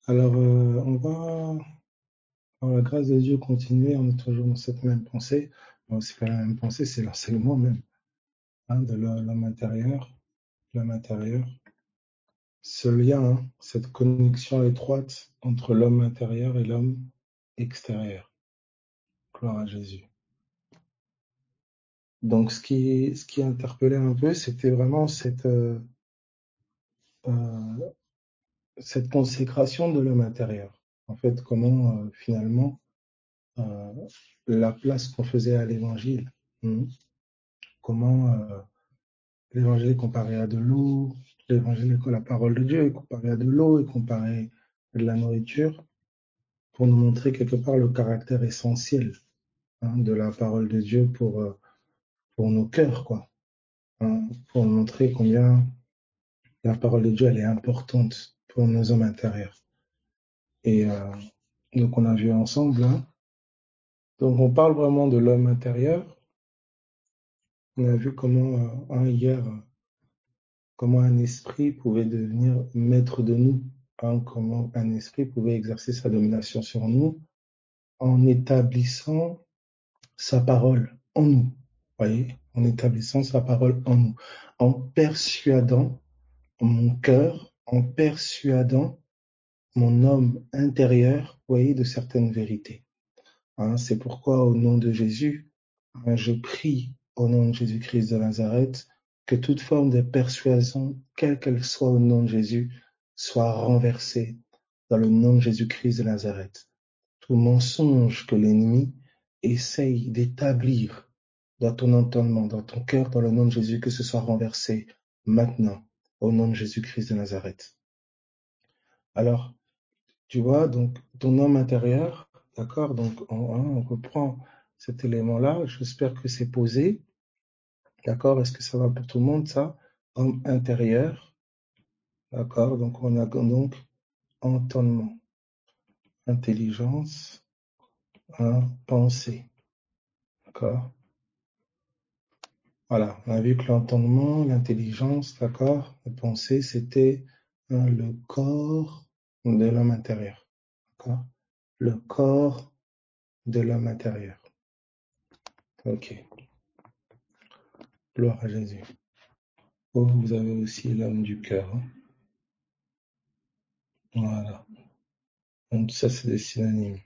Alors, on va, par la grâce de Dieu, continuer. On est toujours dans cette même pensée. Bon, c'est pas la même pensée, c'est l'enseignement même, hein, de l'homme intérieur. L'homme intérieur. Ce lien, hein, cette connexion étroite entre l'homme intérieur et l'homme extérieur. Gloire à Jésus. Donc, ce qui interpellait un peu, c'était vraiment euh, cette consécration de l'homme intérieur. En fait, comment finalement euh, la place qu'on faisait à l'évangile. Comment l'évangile est comparé à de l'eau, l'évangile, la parole de Dieu est comparée à de l'eau, est comparée à de la nourriture, pour nous montrer quelque part le caractère essentiel, hein, de la parole de Dieu pour nos cœurs, quoi. Hein, pour nous montrer combien la parole de Dieu elle est importante pour nos hommes intérieurs. Et donc on a vu ensemble, hein, donc on parle vraiment de l'homme intérieur. On a vu comment hier, comment un esprit pouvait devenir maître de nous, hein, comment un esprit pouvait exercer sa domination sur nous en établissant sa parole en nous. Voyez, en établissant sa parole en nous, en persuadant mon cœur, en persuadant mon homme intérieur, voyez, de certaines vérités. Hein, c'est pourquoi, au nom de Jésus, hein, je prie au nom de Jésus-Christ de Nazareth, que toute forme de persuasion, quelle qu'elle soit au nom de Jésus, soit renversée dans le nom de Jésus-Christ de Nazareth. Tout mensonge que l'ennemi essaye d'établir dans ton entendement, dans ton cœur, dans le nom de Jésus, que ce soit renversé maintenant, au nom de Jésus-Christ de Nazareth. Alors, tu vois, donc, ton homme intérieur, d'accord, donc, on reprend cet élément-là, j'espère que c'est posé, d'accord, est-ce que ça va pour tout le monde, ça? Homme intérieur, d'accord, donc, on a donc entendement, intelligence, hein, pensée, d'accord? Voilà, on a vu que l'entendement, l'intelligence, d'accord, la pensée, c'était hein, le corps de l'homme intérieur, d'accord? Le corps de l'homme intérieur. Ok, gloire à Jésus. Oh, vous avez aussi l'homme du cœur. Hein. Voilà. Donc ça, c'est des synonymes.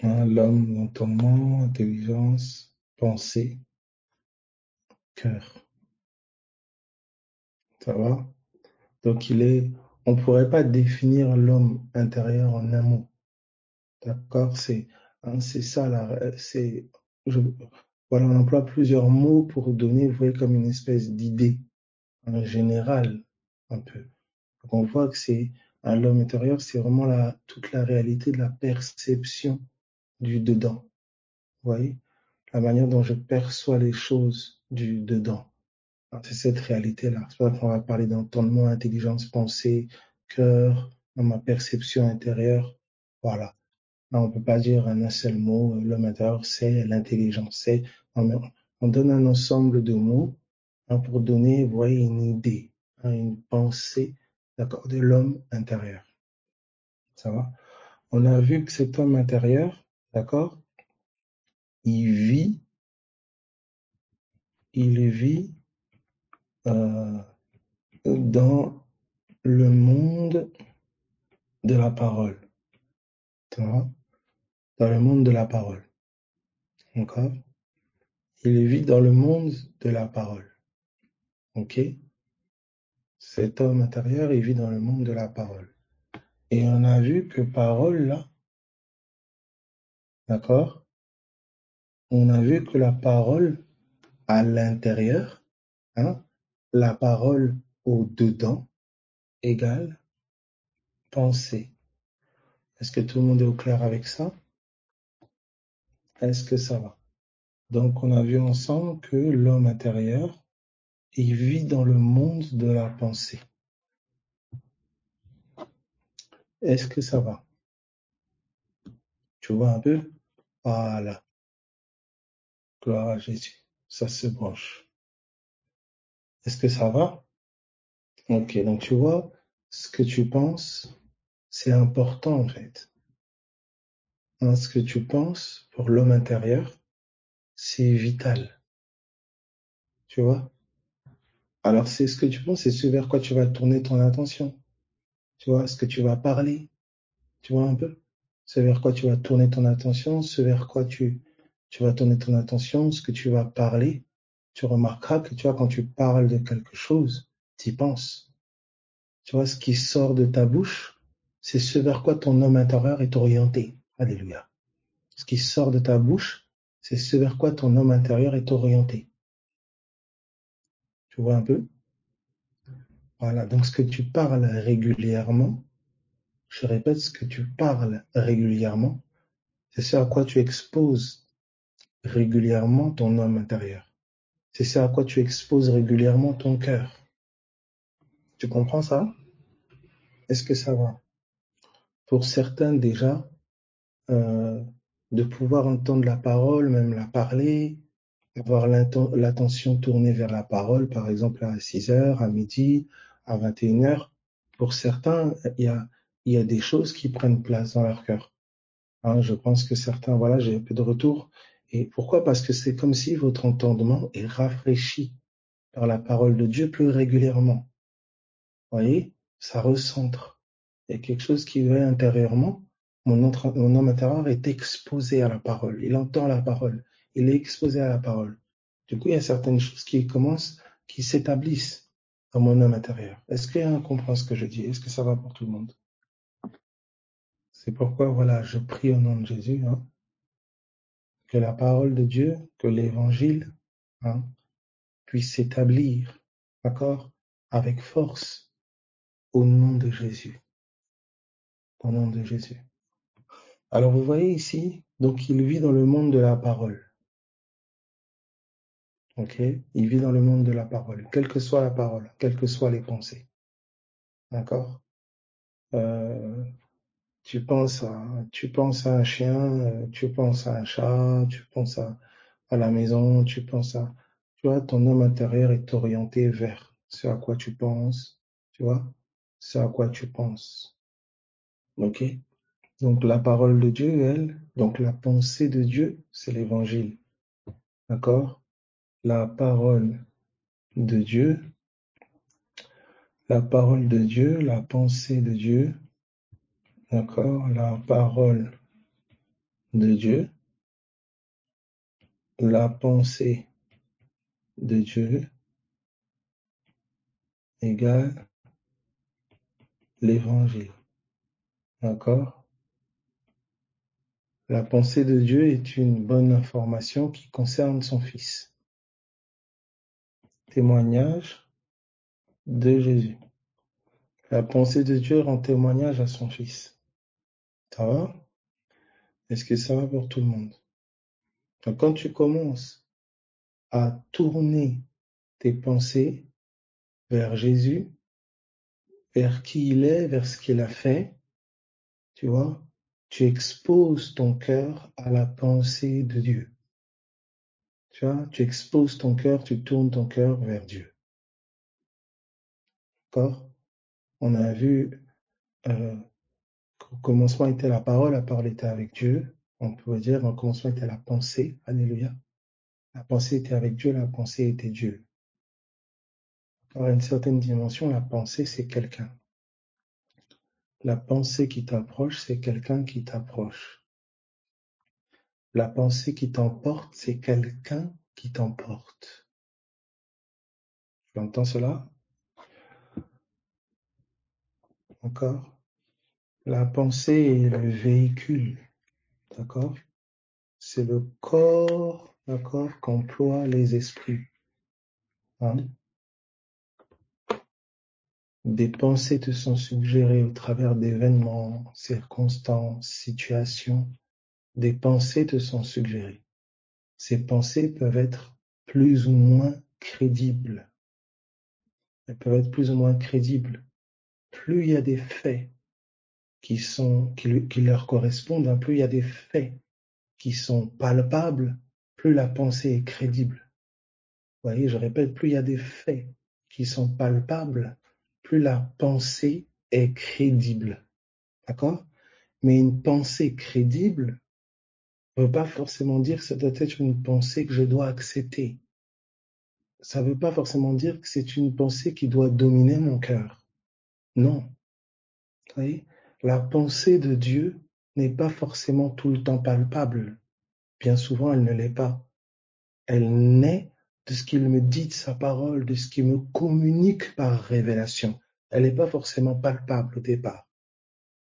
Hein, l'homme, l'entendement, intelligence, pensée, cœur. Ça va? Donc on pourrait pas définir l'homme intérieur en un mot. D'accord? C'est ça là. Voilà, on emploie plusieurs mots pour donner, vous voyez, comme une espèce d'idée en général, un peu. Donc on voit que c'est l'homme intérieur, c'est vraiment toute la réalité de la perception du dedans. Vous voyez? La manière dont je perçois les choses du dedans. C'est cette réalité-là. C'est pour ça qu'on va parler d'entendement, intelligence, pensée, cœur, dans ma perception intérieure. Voilà. Non, on ne peut pas dire en un seul mot, l'homme intérieur, c'est l'intelligence. On donne un ensemble de mots hein, pour donner, vous voyez, une idée, hein, une pensée, d'accord, de l'homme intérieur. Ça va? On a vu que cet homme intérieur, d'accord, il vit euh, dans le monde de la parole. Ça va? Dans le monde de la parole. D'accord? Il vit dans le monde de la parole. Ok? Cet homme intérieur, il vit dans le monde de la parole. Et on a vu que parole, là, d'accord? On a vu que la parole à l'intérieur, hein, la parole au dedans égale pensée. Est-ce que tout le monde est au clair avec ça? Est-ce que ça va? Donc, on a vu ensemble que l'homme intérieur, il vit dans le monde de la pensée. Est-ce que ça va? Tu vois un peu? Voilà. Gloire à Jésus. Ça se branche. Est-ce que ça va? Ok, donc tu vois, ce que tu penses, c'est important en fait. Hein, ce que tu penses pour l'homme intérieur, c'est vital. Tu vois? Alors c'est ce que tu penses, c'est ce vers quoi tu vas tourner ton attention. Tu vois, ce que tu vas parler. Tu vois un peu? Ce vers quoi tu vas tourner ton attention, ce vers quoi tu vas tourner ton attention, ce que tu vas parler. Tu remarqueras que tu vois, quand tu parles de quelque chose, tu y penses. Tu vois, ce qui sort de ta bouche, c'est ce vers quoi ton homme intérieur est orienté. Alléluia. Ce qui sort de ta bouche, c'est ce vers quoi ton homme intérieur est orienté. Tu vois un peu? Voilà. Donc, ce que tu parles régulièrement, je répète, ce que tu parles régulièrement, c'est ce à quoi tu exposes régulièrement ton homme intérieur. C'est ce à quoi tu exposes régulièrement ton cœur. Tu comprends ça? Est-ce que ça va? Pour certains déjà, euh, de pouvoir entendre la parole, même la parler, avoir l'attention tournée vers la parole, par exemple à 6 heures, à midi, à 21 heures. Pour certains, il y a des choses qui prennent place dans leur cœur. Hein, je pense que certains, voilà, j'ai un peu de retour. Et pourquoi? Parce que c'est comme si votre entendement est rafraîchi par la parole de Dieu plus régulièrement. Vous voyez? Ça recentre. Il y a quelque chose qui va intérieurement. Mon homme intérieur est exposé à la parole. Il entend la parole. Il est exposé à la parole. Du coup, il y a certaines choses qui commencent, qui s'établissent dans mon homme intérieur. Est-ce qu'on comprend ce que je dis? Est-ce que ça va pour tout le monde? C'est pourquoi, voilà, je prie au nom de Jésus, hein, que la parole de Dieu, que l'évangile, hein, puisse s'établir, d'accord, avec force, au nom de Jésus. Au nom de Jésus. Alors, vous voyez ici, donc il vit dans le monde de la parole. Ok? Il vit dans le monde de la parole, quelle que soit la parole, quelles que soient les pensées. D'accord? Euh, tu penses à un chien, tu penses à un chat, tu penses à la maison, tu vois, ton homme intérieur est orienté vers ce à quoi tu penses, tu vois, ce à quoi tu penses. Ok? Donc la parole de Dieu, elle, donc la pensée de Dieu, c'est l'évangile. D'accord? La parole de Dieu, la parole de Dieu, la pensée de Dieu, d'accord? La parole de Dieu, la pensée de Dieu égale l'évangile. D'accord? La pensée de Dieu est une bonne information qui concerne son Fils. Témoignage de Jésus. La pensée de Dieu rend témoignage à son Fils. Ça va? Est-ce que ça va pour tout le monde? Donc, quand tu commences à tourner tes pensées vers Jésus, vers qui il est, vers ce qu'il a fait, tu vois, tu exposes ton cœur à la pensée de Dieu. Tu vois, tu exposes ton cœur, tu tournes ton cœur vers Dieu. D'accord? On a vu, au commencement était la parole était avec Dieu. On peut dire, au commencement était la pensée. Alléluia. La pensée était avec Dieu, la pensée était Dieu. À une certaine dimension, la pensée, c'est quelqu'un. La pensée qui t'approche, c'est quelqu'un qui t'approche. La pensée qui t'emporte, c'est quelqu'un qui t'emporte. Tu entends cela? Encore? La pensée est le véhicule, d'accord? C'est le corps, d'accord, qu'emploient les esprits. Hein? Des pensées te sont suggérées au travers d'événements, circonstances, situations. Des pensées te sont suggérées. Ces pensées peuvent être plus ou moins crédibles. Elles peuvent être plus ou moins crédibles. Plus il y a des faits qui leur correspondent, hein, plus il y a des faits qui sont palpables, plus la pensée est crédible. Vous voyez, je répète, plus il y a des faits qui sont palpables, plus la pensée est crédible. D'accord? Mais une pensée crédible ne veut pas forcément dire que ça doit être une pensée que je dois accepter. Ça ne veut pas forcément dire que c'est une pensée qui doit dominer mon cœur. Non. Vous voyez? La pensée de Dieu n'est pas forcément tout le temps palpable. Bien souvent, elle ne l'est pas. Elle naît de ce qu'il me dit de sa parole, de ce qu'il me communique par révélation. Elle n'est pas forcément palpable au départ.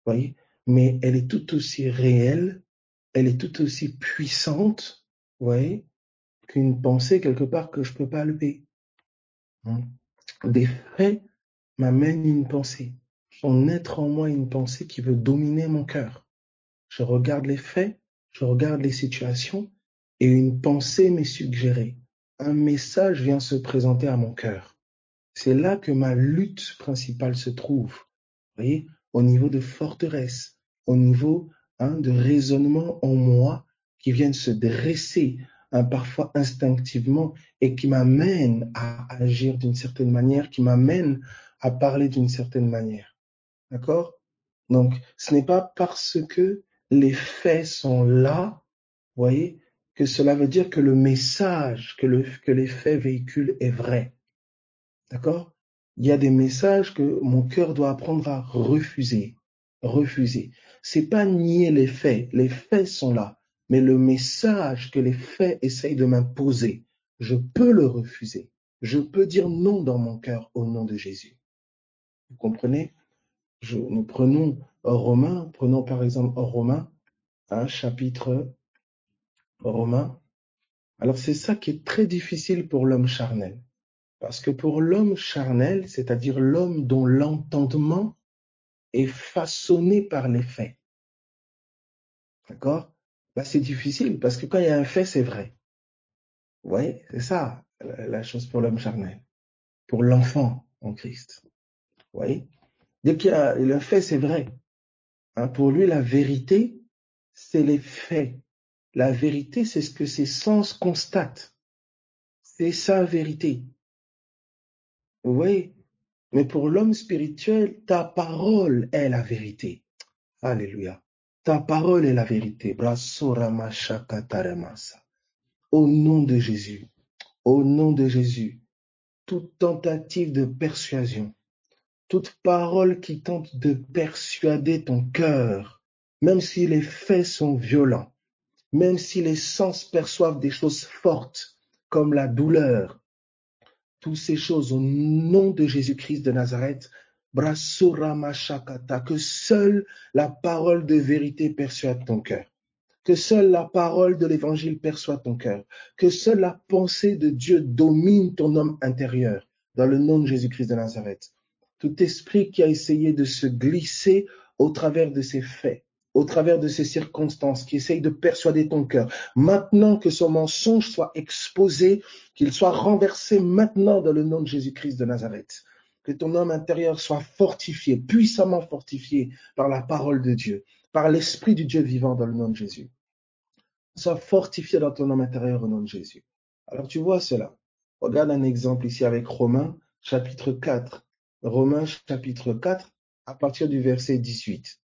Vous voyez? Mais elle est tout aussi réelle, elle est tout aussi puissante, vous voyez, qu'une pensée quelque part que je peux palper. Hein. Des faits m'amènent une pensée, font naître en moi une pensée qui veut dominer mon cœur. Je regarde les faits, je regarde les situations, et une pensée m'est suggérée. Un message vient se présenter à mon cœur. C'est là que ma lutte principale se trouve. Vous voyez, au niveau de forteresse, au niveau de raisonnement en moi qui viennent se dresser parfois instinctivement et qui m'amènent à agir d'une certaine manière, qui m'amènent à parler d'une certaine manière. D'accord? Donc, ce n'est pas parce que les faits sont là, vous voyez, que cela veut dire que le message que les faits véhiculent est vrai. D'accord? Il y a des messages que mon cœur doit apprendre à refuser. Refuser. C'est pas nier les faits. Les faits sont là. Mais le message que les faits essayent de m'imposer, je peux le refuser. Je peux dire non dans mon cœur au nom de Jésus. Vous comprenez? Nous prenons Romains, prenons par exemple Romains, un chapitre Romains. Alors c'est ça qui est très difficile pour l'homme charnel. Parce que pour l'homme charnel, c'est-à-dire l'homme dont l'entendement est façonné par les faits, d'accord? Là, c'est difficile parce que quand il y a un fait, c'est vrai. Vous voyez, c'est ça la chose pour l'homme charnel, pour l'enfant en Christ. Vous voyez? Dès qu'il y a le fait, c'est vrai. Hein, pour lui, la vérité, c'est les faits. La vérité, c'est ce que ses sens constatent. C'est sa vérité. Vous voyez? Mais pour l'homme spirituel, ta parole est la vérité. Alléluia. Ta parole est la vérité. Au nom de Jésus, au nom de Jésus, toute tentative de persuasion, toute parole qui tente de persuader ton cœur, même si les faits sont violents, même si les sens perçoivent des choses fortes, comme la douleur, toutes ces choses au nom de Jésus-Christ de Nazareth, que seule la parole de vérité persuade ton cœur, que seule la parole de l'évangile perçoit ton cœur, que seule la pensée de Dieu domine ton homme intérieur, dans le nom de Jésus-Christ de Nazareth. Tout esprit qui a essayé de se glisser au travers de ces faits, au travers de ces circonstances, qui essaye de persuader ton cœur, maintenant que son mensonge soit exposé, qu'il soit renversé maintenant dans le nom de Jésus-Christ de Nazareth. Que ton homme intérieur soit fortifié, puissamment fortifié par la parole de Dieu, par l'Esprit du Dieu vivant dans le nom de Jésus. Sois fortifié dans ton homme intérieur au nom de Jésus. Alors tu vois cela. Regarde un exemple ici avec Romains chapitre 4. Romains chapitre 4 à partir du verset 18.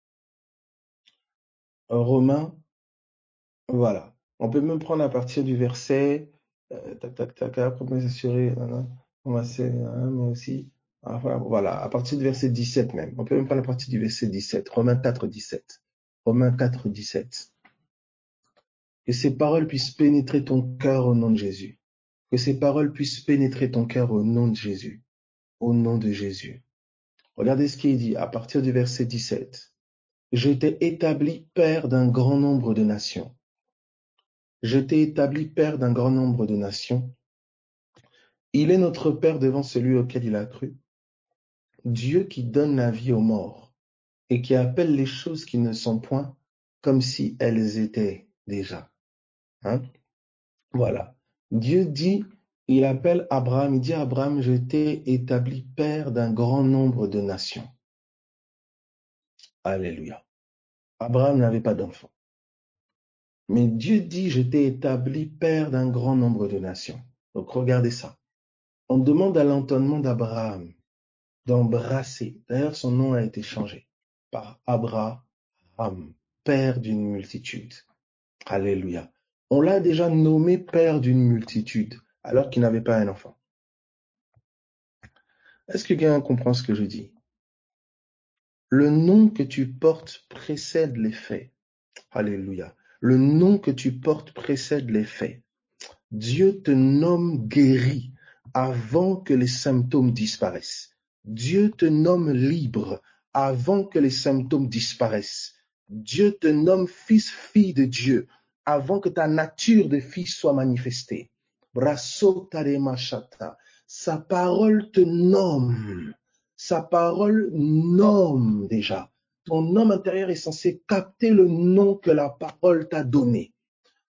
Romains, voilà. On peut même prendre à partir du verset pour s'assurer, mais aussi, voilà, à partir du verset 17 même. On peut même prendre à partir du verset 17. Romains 4, 17. Romains 4, 17. Que ces paroles puissent pénétrer ton cœur au nom de Jésus. Que ces paroles puissent pénétrer ton cœur au nom de Jésus. Au nom de Jésus. Regardez ce qui est dit à partir du verset 17. Je t'ai établi père d'un grand nombre de nations. Je t'ai établi père d'un grand nombre de nations. Il est notre Père devant celui auquel il a cru. Dieu qui donne la vie aux morts et qui appelle les choses qui ne sont point comme si elles étaient déjà. Hein? Voilà. Dieu dit, il appelle Abraham, il dit à Abraham, je t'ai établi père d'un grand nombre de nations. Alléluia. Abraham n'avait pas d'enfant. Mais Dieu dit, je t'ai établi père d'un grand nombre de nations. Donc regardez ça. On demande à l'entendement d'Abraham d'embrasser. D'ailleurs, son nom a été changé. par Abraham, père d'une multitude. Alléluia. On l'a déjà nommé père d'une multitude, alors qu'il n'avait pas un enfant. Est-ce que quelqu'un comprend ce que je dis? Le nom que tu portes précède les faits. Alléluia. Le nom que tu portes précède les faits. Dieu te nomme guéri avant que les symptômes disparaissent. Dieu te nomme libre avant que les symptômes disparaissent. Dieu te nomme fils, fille de Dieu avant que ta nature de fils soit manifestée. Brasso taremashata. Sa parole te nomme. Sa parole nomme déjà. Ton homme intérieur est censé capter le nom que la parole t'a donné.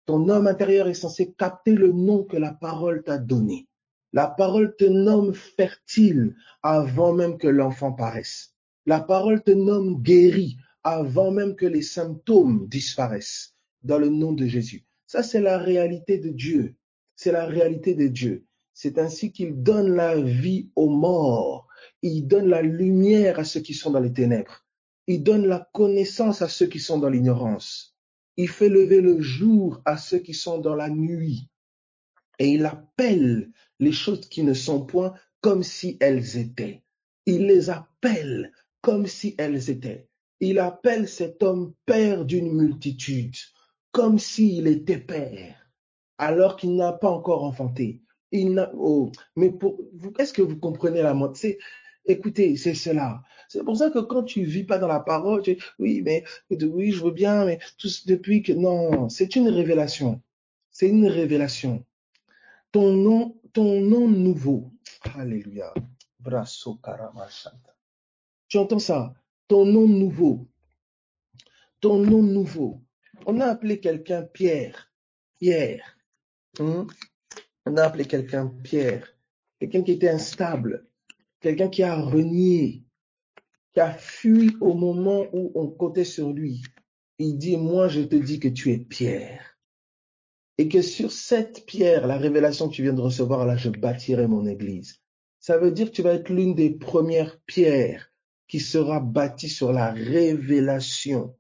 Ton homme intérieur est censé capter le nom que la parole t'a donné. La parole te nomme fertile avant même que l'enfant paraisse. La parole te nomme guéri avant même que les symptômes disparaissent dans le nom de Jésus. Ça, c'est la réalité de Dieu. C'est la réalité de Dieu. C'est ainsi qu'il donne la vie aux morts. Il donne la lumière à ceux qui sont dans les ténèbres. Il donne la connaissance à ceux qui sont dans l'ignorance. Il fait lever le jour à ceux qui sont dans la nuit. Et il appelle les choses qui ne sont point comme si elles étaient. Il les appelle comme si elles étaient. Il appelle cet homme père d'une multitude, comme s'il était père, alors qu'il n'a pas encore enfanté. Mais est-ce que vous comprenez la mode? Écoutez, c'est cela. C'est pour ça que quand tu vis pas dans la parole, oui, mais oui, je veux bien, mais depuis que non, c'est une révélation. C'est une révélation. Ton nom nouveau. Alléluia. Brasso karamashanta. Tu entends ça? Ton nom nouveau. Ton nom nouveau. On a appelé quelqu'un Pierre. Pierre. On a appelé quelqu'un Pierre. Quelqu'un qui était instable. Quelqu'un qui a renié. Qui a fui au moment où on comptait sur lui. Il dit, moi je te dis que tu es Pierre. Et que sur cette pierre, la révélation que tu viens de recevoir, là, je bâtirai mon église. Ça veut dire que tu vas être l'une des premières pierres qui sera bâtie sur la révélation.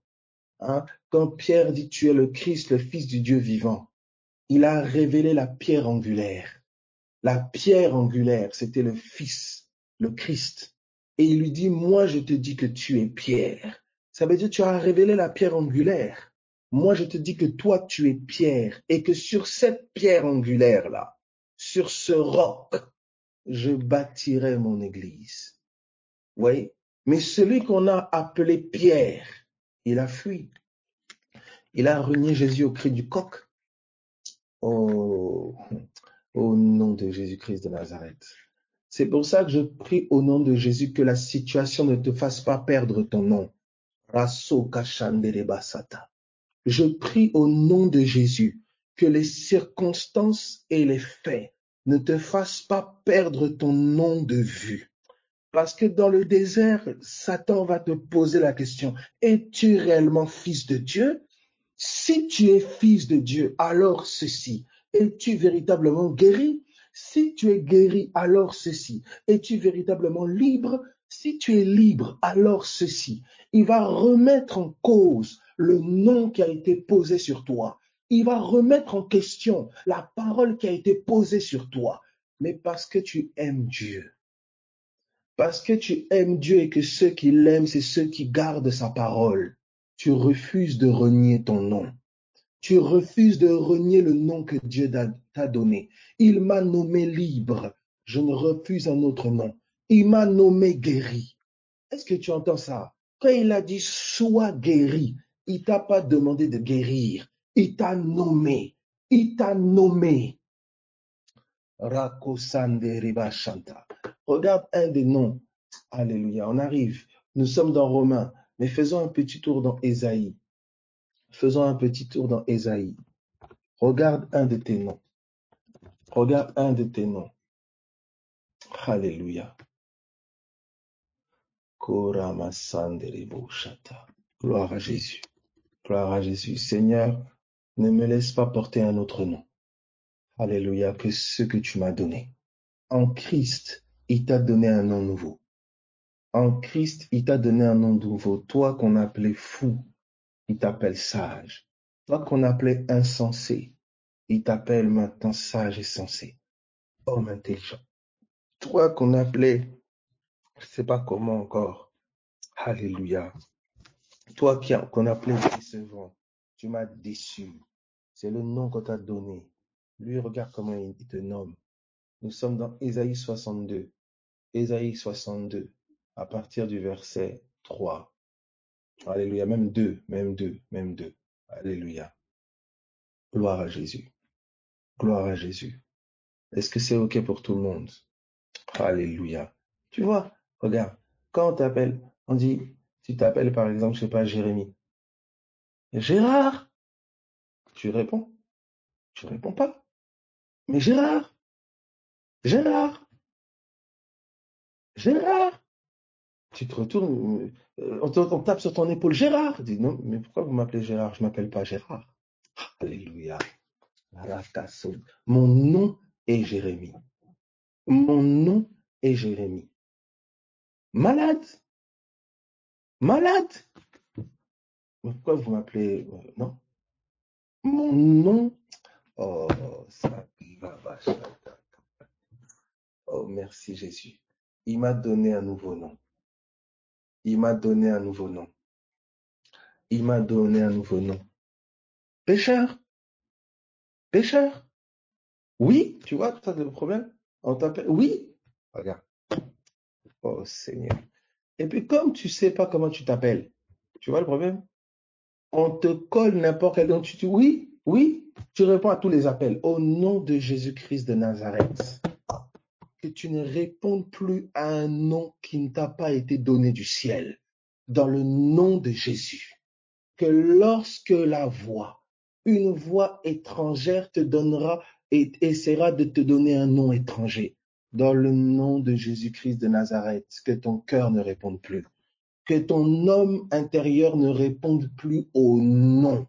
Quand Pierre dit tu es le Christ, le Fils du Dieu vivant, il a révélé la pierre angulaire. La pierre angulaire, c'était le Fils, le Christ. Et il lui dit, moi je te dis que tu es Pierre. Ça veut dire que tu as révélé la pierre angulaire. Moi je te dis que toi tu es Pierre et que sur cette pierre angulaire-là, sur ce roc, je bâtirai mon église. Oui, mais celui qu'on a appelé Pierre, il a fui. Il a renié Jésus au cri du coq. Oh, au nom de Jésus-Christ de Nazareth. C'est pour ça que je prie au nom de Jésus que la situation ne te fasse pas perdre ton nom. Je prie au nom de Jésus que les circonstances et les faits ne te fassent pas perdre ton nom de vue. Parce que dans le désert, Satan va te poser la question, es-tu réellement fils de Dieu? Si tu es fils de Dieu, alors ceci. Es-tu véritablement guéri? Si tu es guéri, alors ceci. Es-tu véritablement libre? Si tu es libre, alors ceci. Il va remettre en cause le nom qui a été posé sur toi. Il va remettre en question la parole qui a été posée sur toi. Mais parce que tu aimes Dieu. Parce que tu aimes Dieu et que ceux qui l'aiment, c'est ceux qui gardent sa parole. Tu refuses de renier ton nom. Tu refuses de renier le nom que Dieu t'a donné. Il m'a nommé libre. Je ne refuse un autre nom. Il m'a nommé guéri. Est-ce que tu entends ça? Quand il a dit sois guéri, il t'a pas demandé de guérir. Il t'a nommé. Il t'a nommé. Rakosande Riba Shanta. Regarde un des noms. Alléluia. On arrive. Nous sommes dans Romains. Mais faisons un petit tour dans Ésaïe. Faisons un petit tour dans Ésaïe. Regarde un de tes noms. Regarde un de tes noms. Alléluia. Gloire à Jésus. Gloire à Jésus. Seigneur, ne me laisse pas porter un autre nom. Alléluia, que ce que tu m'as donné. En Christ, il t'a donné un nom nouveau. En Christ, il t'a donné un nom nouveau. Toi qu'on appelait fou, il t'appelle sage. Toi qu'on appelait insensé, il t'appelle maintenant sage et sensé. Homme intelligent. Toi qu'on appelait, je ne sais pas comment encore. Alléluia. Toi qu'on appelait décevant, tu m'as déçu. C'est le nom qu'on t'a donné. Lui, regarde comment il te nomme. Nous sommes dans Ésaïe 62. Ésaïe 62, à partir du verset 3. Alléluia, même 2, même 2, même 2. Alléluia. Gloire à Jésus. Gloire à Jésus. Est-ce que c'est OK pour tout le monde? Alléluia. Tu vois, regarde, quand on t'appelle, on dit, tu t'appelles par exemple, je sais pas, Jérémie. Gérard, tu réponds. Tu réponds pas. Mais Gérard, Gérard, Gérard. Tu te retournes, on tape sur ton épaule, Gérard. Tu dis, non, mais pourquoi vous m'appelez Gérard? Je m'appelle pas Gérard. Alléluia. Mon nom est Jérémie. Mon nom est Jérémie. Malade. Malade. Pourquoi vous m'appelez... non. Mon nom... Oh, ça va, oh, merci Jésus. Il m'a donné un nouveau nom. Il m'a donné un nouveau nom. Il m'a donné un nouveau nom. Pécheur. Pécheur. Oui, tu vois, ça c'est le problème. On t'appelle... Oui. Regarde. Oh Seigneur. Et puis comme tu sais pas comment tu t'appelles, tu vois le problème? On te colle n'importe quel nom. Tu dis oui, oui. Tu réponds à tous les appels. Au nom de Jésus-Christ de Nazareth. Que tu ne répondes plus à un nom qui ne t'a pas été donné du ciel. Dans le nom de Jésus. Que lorsque une voix étrangère te donnera et essaiera de te donner un nom étranger. Dans le nom de Jésus-Christ de Nazareth. Que ton cœur ne réponde plus. Que ton homme intérieur ne réponde plus au nom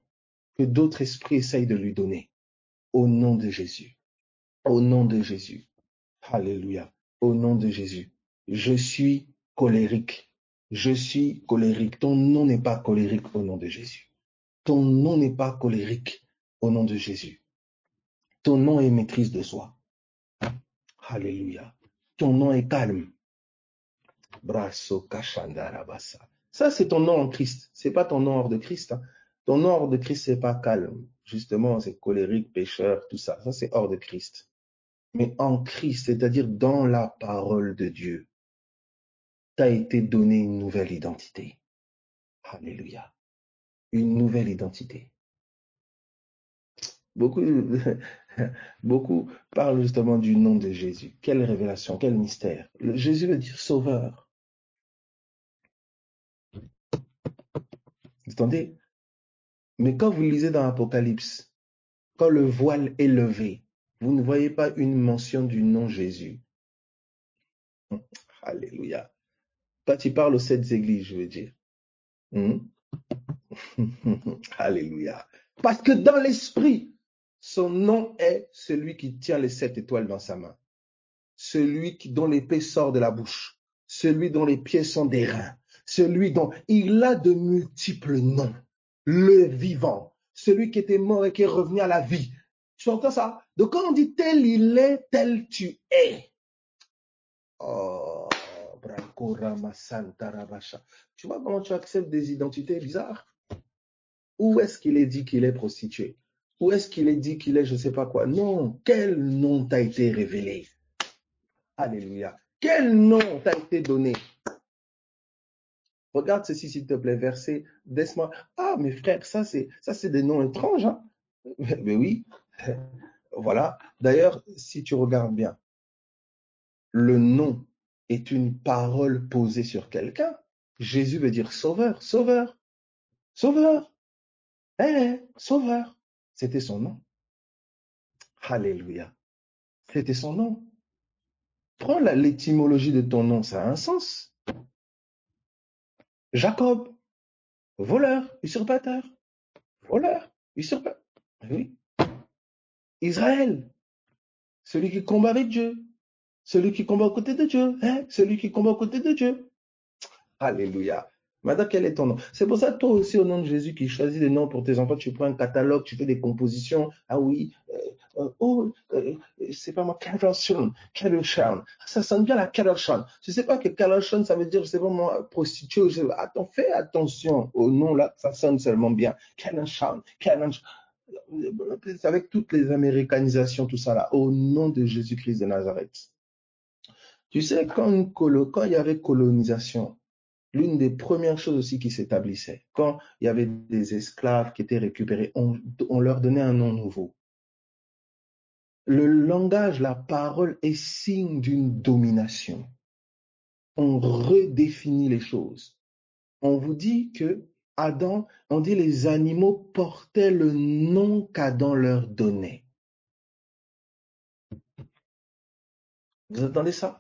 que d'autres esprits essayent de lui donner. Au nom de Jésus. Au nom de Jésus. Alléluia. Au nom de Jésus. Je suis colérique. Je suis colérique. Ton nom n'est pas colérique au nom de Jésus. Ton nom n'est pas colérique au nom de Jésus. Ton nom est maîtrise de soi. Alléluia. Ton nom est calme. Brasso kashandarabasa. Ça, c'est ton nom en Christ. C'est pas ton nom hors de Christ. Hein. Ton nom hors de Christ, c'est pas calme. Justement, c'est colérique, pécheur, tout ça. Ça, c'est hors de Christ. Mais en Christ, c'est-à-dire dans la parole de Dieu, t'a été donné une nouvelle identité. Alléluia. Une nouvelle identité. Beaucoup, beaucoup parlent justement du nom de Jésus. Quelle révélation, quel mystère. Jésus veut dire sauveur. Vous entendez? Mais quand vous lisez dans l'Apocalypse, quand le voile est levé, vous ne voyez pas une mention du nom Jésus. Alléluia. Quand il parle aux 7 églises, je veux dire. Alléluia. Parce que dans l'esprit, son nom est celui qui tient les 7 étoiles dans sa main. Celui dont l'épée sort de la bouche. Celui dont les pieds sont des reins. Celui dont il a de multiples noms. Le vivant. Celui qui était mort et qui est revenu à la vie. Tu entends ça? Donc quand on dit tel il est, tel tu es. Oh, Branco Ramasanta Rabasha. Tu vois comment tu acceptes des identités bizarres? Où est-ce qu'il est dit qu'il est prostitué? Où est-ce qu'il est dit qu'il est je ne sais pas quoi? Non, quel nom t'a été révélé? Alléluia. Quel nom t'a été donné? Regarde ceci s'il te plaît, verset, laisse-moi. Ah, mes frères, ça c'est des noms étranges. Hein? Mais oui, voilà. D'ailleurs, si tu regardes bien, le nom est une parole posée sur quelqu'un. Jésus veut dire sauveur, sauveur, sauveur. Sauveur. C'était son nom. Alléluia. C'était son nom. Prends l'étymologie de ton nom, ça a un sens. Jacob, voleur, usurpateur. Voleur, usurpateur. Oui. Israël, celui qui combat avec Dieu. Celui qui combat aux côtés de Dieu. Celui qui combat aux côtés de Dieu. Alléluia. Maintenant, quel est ton nom? C'est pour ça, toi aussi, au nom de Jésus, qui choisis des noms pour tes enfants, tu prends un catalogue, tu fais des compositions. Ah oui, c'est pas moi, Carol Sean. Ça sonne bien la Carol Sean. Je sais pas que Carol Sean, ça veut dire, je sais pas moi, prostituée. Attends, fais attention au nom là, ça sonne seulement bien. Carol Sean. Avec toutes les américanisations, tout ça là, au nom de Jésus-Christ de Nazareth. Tu sais, quand il y avait colonisation, l'une des premières choses aussi qui s'établissait, quand il y avait des esclaves qui étaient récupérés, on leur donnait un nom nouveau. Le langage, la parole est signe d'une domination. On redéfinit les choses. On vous dit que Adam, on dit les animaux portaient le nom qu'Adam leur donnait. Vous entendez ça?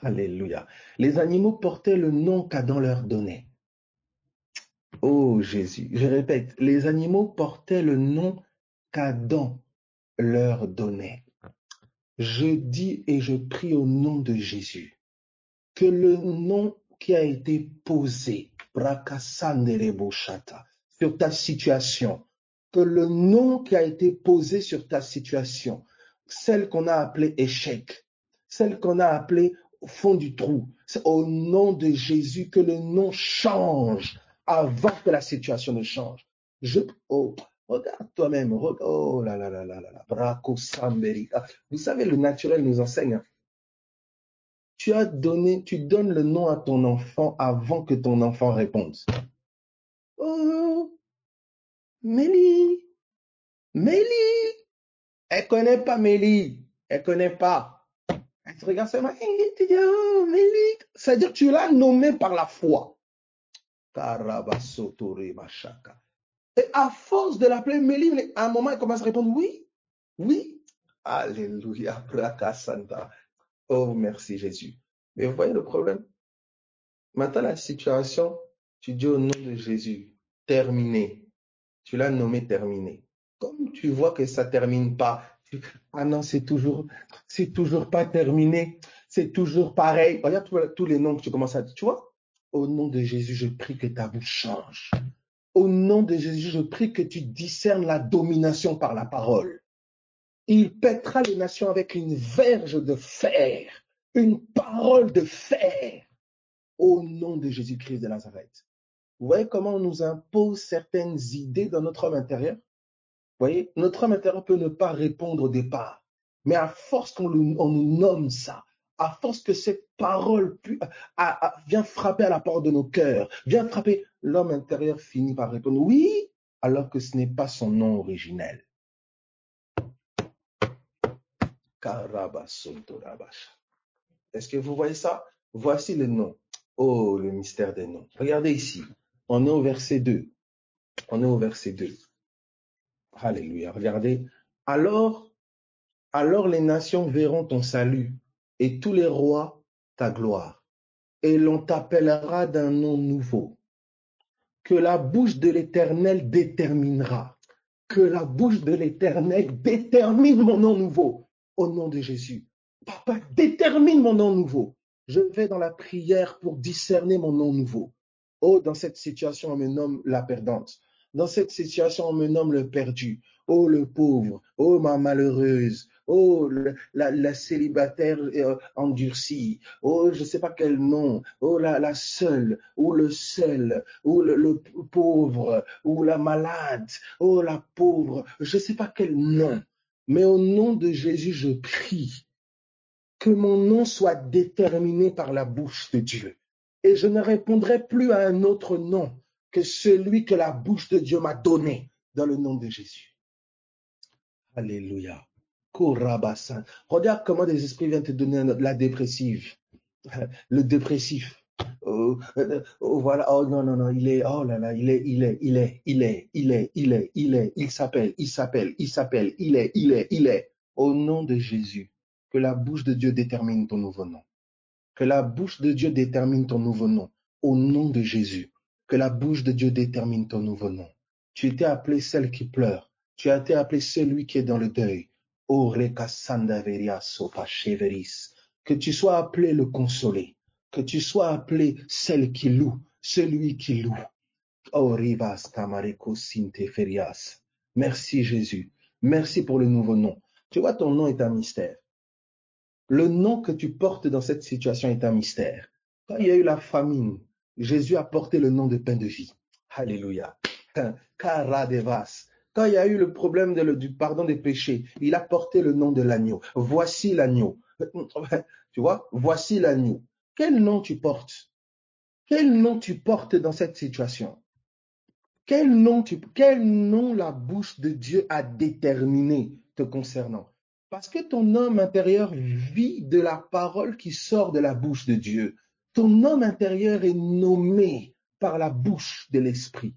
Alléluia. Les animaux portaient le nom qu'Adam leur donnait. Oh Jésus, je répète, les animaux portaient le nom qu'Adam leur donnait. Je dis et je prie au nom de Jésus que le nom qui a été posé, sur ta situation, que le nom qui a été posé sur ta situation, celle qu'on a appelée échec, celle qu'on a appelée au fond du trou, c'est au nom de Jésus que le nom change avant que la situation ne change. Regarde toi-même, oh là là là là là, braco samberi. Vous savez, le naturel nous enseigne. Tu donnes le nom à ton enfant avant que ton enfant réponde. Oh, Mélie, elle connaît pas Mélie, elle connaît pas. Elle te regarde seulement, tu dis, oh, Mélie. C'est-à-dire que tu l'as nommé par la foi. Et à force de l'appeler Mélie, à un moment, elle commence à répondre, oui, oui. Alléluia, Santa. Oh, merci Jésus. Mais vous voyez le problème? Maintenant, la situation, tu dis au nom de Jésus, terminé. Tu l'as nommé terminé. Comme tu vois que ça termine pas, ah non, c'est toujours pas terminé. C'est toujours pareil. Regarde tous les noms que tu commences à dire. Tu vois? Au nom de Jésus, je prie que ta bouche change. Au nom de Jésus, je prie que tu discernes la domination par la parole. Il pètera les nations avec une verge de fer, une parole de fer. Au nom de Jésus-Christ de Nazareth. Vous voyez comment on nous impose certaines idées dans notre homme intérieur? Vous voyez, notre homme intérieur peut ne pas répondre au départ. Mais à force qu'on nous nomme ça, à force que cette parole vient frapper à la porte de nos cœurs, vient frapper, l'homme intérieur finit par répondre oui, alors que ce n'est pas son nom originel. Est-ce que vous voyez ça? Voici le nom. Oh, le mystère des noms. Regardez ici. On est au verset 2. Alléluia. Regardez. Alors les nations verront ton salut et tous les rois ta gloire. Et l'on t'appellera d'un nom nouveau que la bouche de l'Éternel déterminera. Que la bouche de l'Éternel détermine mon nom nouveau. Au nom de Jésus. Papa, détermine mon nom nouveau. Je vais dans la prière pour discerner mon nom nouveau. Oh, dans cette situation, on me nomme la perdante. Dans cette situation, on me nomme le perdu. Oh, le pauvre. Oh, ma malheureuse. Oh, la célibataire endurcie. Oh, je ne sais pas quel nom. Oh, la seule. Ou le seul. Ou le pauvre. Ou la malade. Oh, la pauvre. Je ne sais pas quel nom. Mais au nom de Jésus, je prie que mon nom soit déterminé par la bouche de Dieu. Et je ne répondrai plus à un autre nom que celui que la bouche de Dieu m'a donné dans le nom de Jésus. Alléluia. Regarde comment des esprits viennent te donner la dépressive. Le dépressif. Voilà, oh non, il est, oh là là, il s'appelle, il est. Au nom de Jésus, que la bouche de Dieu détermine ton nouveau nom. Que la bouche de Dieu détermine ton nouveau nom. Au nom de Jésus, que la bouche de Dieu détermine ton nouveau nom. Tu étais appelé celle qui pleure. Tu as été appelé celui qui est dans le deuil. Que tu sois appelé le consolé. Que tu sois appelé celle qui loue, celui qui loue. Oh, Rivas Tamareko Sinte Ferias. Merci Jésus. Merci pour le nouveau nom. Tu vois, ton nom est un mystère. Le nom que tu portes dans cette situation est un mystère. Quand il y a eu la famine, Jésus a porté le nom de pain de vie. Alléluia. Karadevas. Quand il y a eu le problème du pardon des péchés, il a porté le nom de l'agneau. Voici l'agneau. Tu vois, voici l'agneau. Quel nom tu portes? Quel nom tu portes dans cette situation? Quel nom la bouche de Dieu a déterminé te concernant? Parce que ton homme intérieur vit de la parole qui sort de la bouche de Dieu. Ton homme intérieur est nommé par la bouche de l'Esprit.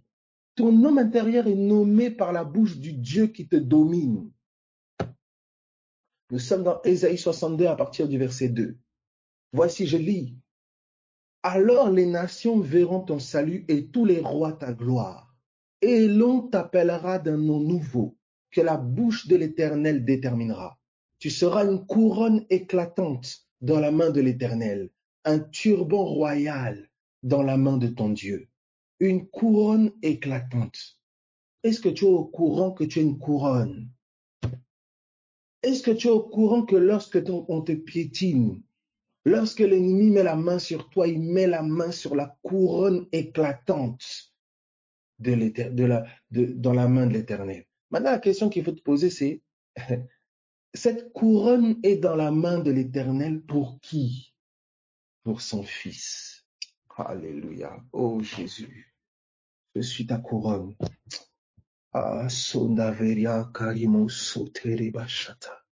Ton homme intérieur est nommé par la bouche du Dieu qui te domine. Nous sommes dans Ésaïe 62 à partir du verset 2. Voici, je lis. Alors les nations verront ton salut et tous les rois ta gloire. Et l'on t'appellera d'un nom nouveau que la bouche de l'Éternel déterminera. Tu seras une couronne éclatante dans la main de l'Éternel, un turban royal dans la main de ton Dieu. Une couronne éclatante. Est-ce que tu es au courant que tu es une couronne? Est-ce que tu es au courant que lorsque on te piétine, lorsque l'ennemi met la main sur toi, il met la main sur la couronne éclatante dans la main de l'Éternel. Maintenant, la question qu'il faut te poser, c'est, cette couronne est dans la main de l'Éternel pour qui? Pour son Fils. Alléluia. Oh Jésus, je suis ta couronne. Ah, sondaveria karimo sotere bashata.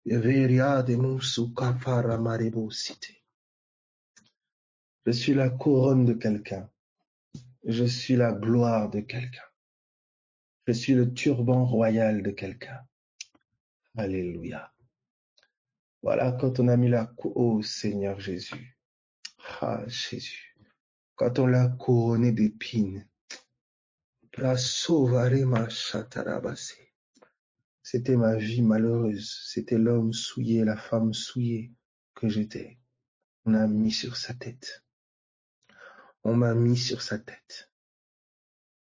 Veria de musuka para marebo cité. Je suis la couronne de quelqu'un. Je suis la gloire de quelqu'un. Je suis le turban royal de quelqu'un. Alléluia. Voilà, quand on a mis oh Seigneur Jésus. Ah Jésus. Quand on l'a couronné d'épines. La sauvarema chatarabase. C'était ma vie malheureuse. C'était l'homme souillé, la femme souillée que j'étais. On a mis sur sa tête. On m'a mis sur sa tête.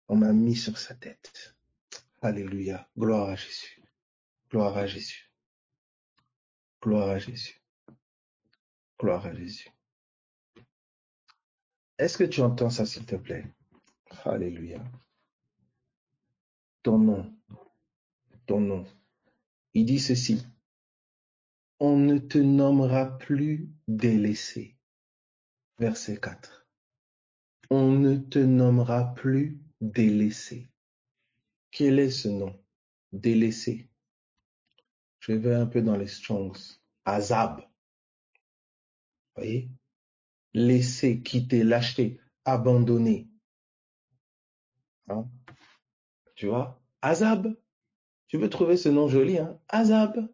On m'a mis sur sa tête. Alléluia. Gloire à Jésus. Gloire à Jésus. Gloire à Jésus. Gloire à Jésus. Est-ce que tu entends ça, s'il te plaît? Alléluia. Ton nom. Ton nom. Il dit ceci. On ne te nommera plus délaissé. Verset 4. On ne te nommera plus délaissé. Quel est ce nom? Délaissé. Je vais un peu dans les Strongs. Azab. Vous voyez? Laisser, quitter, lâcher, abandonner. Hein? Tu vois? Azab. Tu veux trouver ce nom joli, hein? Azab.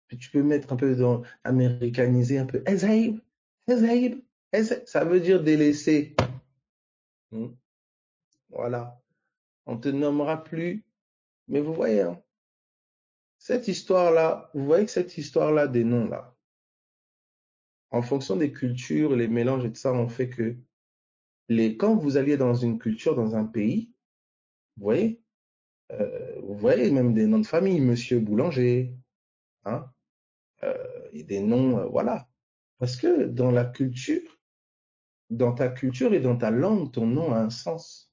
Puis tu peux mettre un peu dans américanisé, un peu Ezaïb. Ezaïb. Ça veut dire délaissé. Voilà. On te nommera plus. Mais vous voyez, hein, cette histoire-là, vous voyez que cette histoire-là des noms-là, en fonction des cultures, les mélanges et tout ça, ont fait que quand vous alliez dans une culture, dans un pays, vous voyez même des noms de famille, Monsieur Boulanger, hein, et des noms, voilà. Parce que dans la culture, dans ta culture et dans ta langue, ton nom a un sens.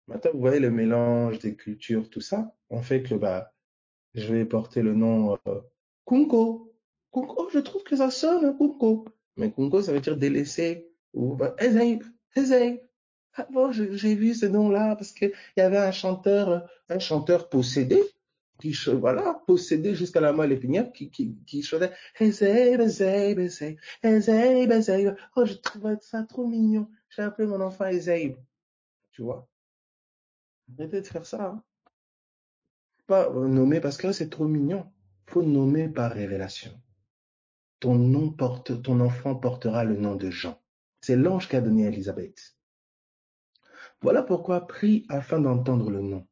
Maintenant, vous voyez le mélange des cultures, tout ça, on fait que je vais porter le nom Kunko. Kunko, oh, je trouve que ça sonne, hein, Kunko. Mais Kunko, ça veut dire délaissé. Ou Ezeib, Ezeib. Ah bon, j'ai vu ce nom-là parce qu'il y avait un chanteur possédé, voilà, possédé jusqu'à la moelle épinière, qui chantait Ezeib, Ezeib, Ezeib, Ezeib, Ezeib. Oh, je trouvais ça trop mignon. J'ai appelé mon enfant Ezeib. Tu vois? Arrêtez de faire ça, hein. Pas nommer parce que c'est trop mignon. Faut nommer par révélation. Ton enfant portera le nom de Jean. C'est l'ange qu'a donné à Élisabeth. Voilà pourquoi prie afin d'entendre le nom.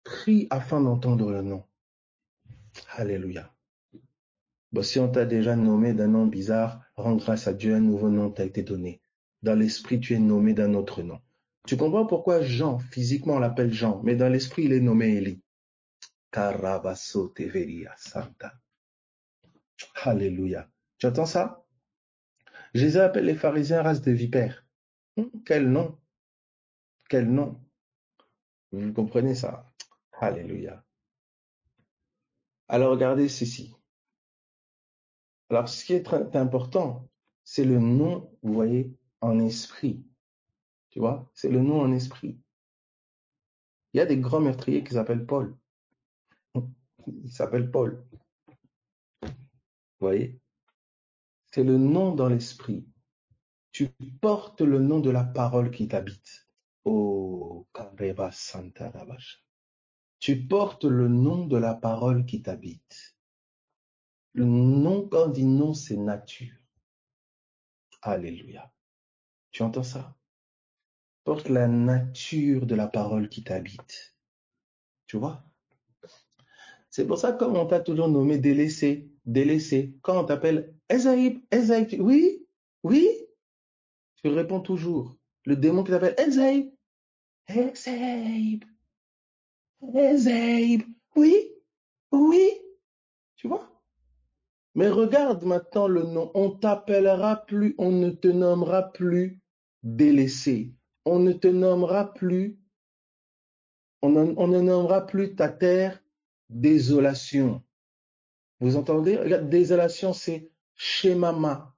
Prie afin d'entendre le nom. Alléluia. Bon, si on t'a déjà nommé d'un nom bizarre, rends grâce à Dieu, un nouveau nom t'a été donné. Dans l'esprit, tu es nommé d'un autre nom. Tu comprends pourquoi Jean, physiquement, on l'appelle Jean, mais dans l'esprit, il est nommé Élie. Karabaso Teveria Santa. Alléluia. Tu entends ça? Jésus appelle les pharisiens race de vipères. Quel nom? Quel nom? Vous comprenez ça? Alléluia. Alors regardez ceci. Alors ce qui est très important, c'est le nom, vous voyez, en esprit. Tu vois? C'est le nom en esprit. Il y a des grands meurtriers qui s'appellent Paul. Il s'appelle Paul. Vous voyez? C'est le nom dans l'esprit. Tu portes le nom de la parole qui t'habite. Oh, Kareba Santa Rabash. Tu portes le nom de la parole qui t'habite. Le nom, quand on dit nom, c'est nature. Alléluia. Tu entends ça? Porte la nature de la parole qui t'habite. Tu vois? C'est pour ça, comme on t'a toujours nommé délaissé, délaissé. Quand on t'appelle Esaïb, Esaïb, oui, oui, tu réponds toujours. Le démon qui t'appelle Esaïb, Esaïb, Esaïb, oui, oui, tu vois? Mais regarde maintenant le nom. On t'appellera plus, on ne te nommera plus délaissé. On ne te nommera plus, on ne nommera plus ta terre désolation. Vous entendez? Regarde, désolation, c'est Shemama.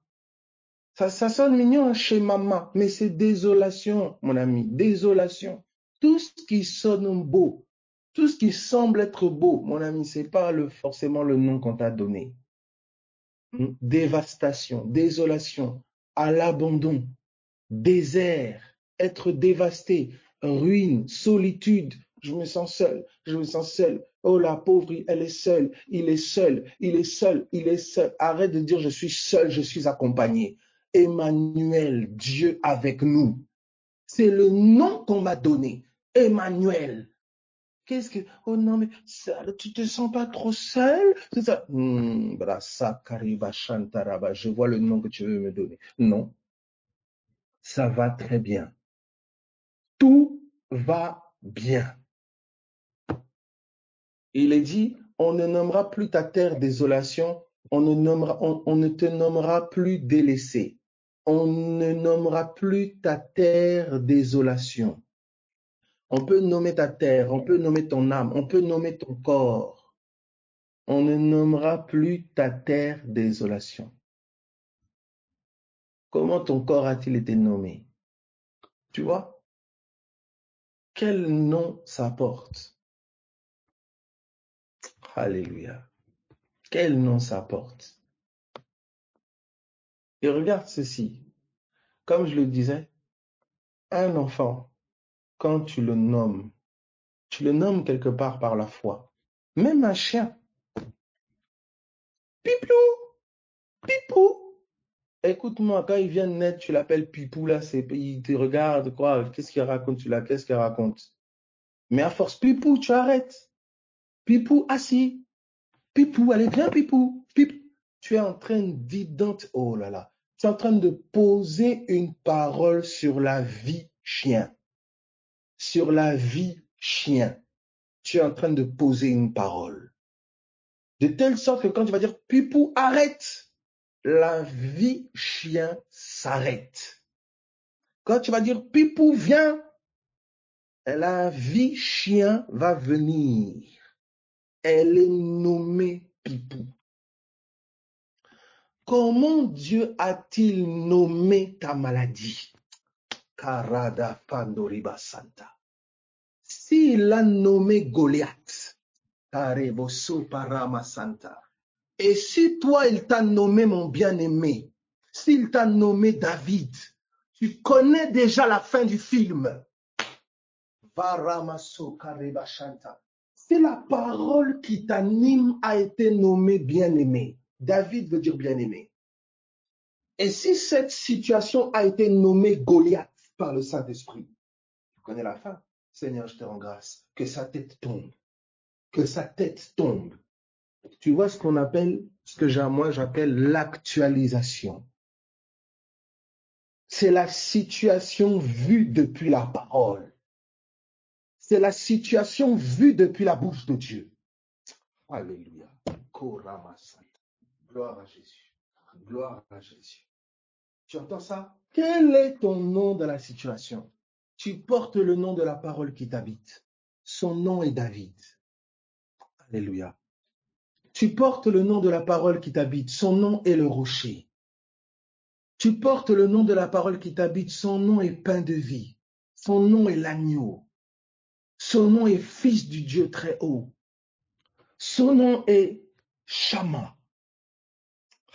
Ça sonne mignon, hein, Shemama, mais c'est désolation, mon ami, désolation. Tout ce qui sonne beau, tout ce qui semble être beau, mon ami, c'est pas forcément le nom qu'on t'a donné. Dévastation, désolation, à l'abandon, désert, être dévasté, ruine, solitude. Je me sens seul, je me sens seul. Oh, la pauvre, elle est seule, il est seul, il est seul, il est seul. Arrête de dire je suis seul, je suis accompagné. Emmanuel, Dieu avec nous. C'est le nom qu'on m'a donné. Emmanuel. Qu'est-ce que... Oh non, mais ça, tu te sens pas trop seul? C'est ça. Je vois le nom que tu veux me donner. Non, ça va très bien. Tout va bien. Il est dit, on ne nommera plus ta terre désolation, on ne te nommera plus délaissé. On ne nommera plus ta terre désolation. On peut nommer ta terre, on peut nommer ton âme, on peut nommer ton corps. On ne nommera plus ta terre désolation. Comment ton corps a-t-il été nommé? Tu vois? Quel nom ça porte? Alléluia. Quel nom ça porte? Et regarde ceci. Comme je le disais, un enfant, quand tu le nommes quelque part par la foi. Même un chien. Pipou, pipou. Écoute-moi, quand il vient de naître, tu l'appelles Pipou, là, il te regarde, quoi, qu'est-ce qu'il raconte, qu'est-ce qu'il raconte? Mais à force, Pipou, tu arrêtes. Pipou, assis. Pipou, allez, viens, Pipou. Pipou. Tu es en train d'identifier, oh là là, tu es en train de poser une parole sur la vie chien. Sur la vie chien. Tu es en train de poser une parole. De telle sorte que quand tu vas dire Pipou, arrête, la vie chien s'arrête. Quand tu vas dire Pipou, viens, la vie chien va venir. Elle est nommée Pipou. Comment Dieu a-t-il nommé ta maladie? Karada Pandoriba Santa. S'il a nommé Goliath, Kareboso Parama Santa. Et si toi, il t'a nommé mon bien-aimé, s'il t'a nommé David, tu connais déjà la fin du film. Varamaso Kareba Shanta. Si la parole qui t'anime a été nommée bien-aimé, David veut dire bien-aimé. Et si cette situation a été nommée Goliath par le Saint-Esprit, tu connais la fin. Seigneur, je te rends grâce. Que sa tête tombe. Que sa tête tombe. Tu vois ce qu'on appelle ce que moi j'appelle l'actualisation. C'est la situation vue depuis la parole. C'est la situation vue depuis la bouche de Dieu. Alléluia. Gloire à Jésus. Gloire à Jésus. Tu entends ça? Quel est ton nom de la situation? Tu portes le nom de la parole qui t'habite. Son nom est David. Alléluia. Tu portes le nom de la parole qui t'habite. Son nom est le rocher. Tu portes le nom de la parole qui t'habite. Son nom est pain de vie. Son nom est l'agneau. Son nom est fils du Dieu très haut. Son nom est Shama.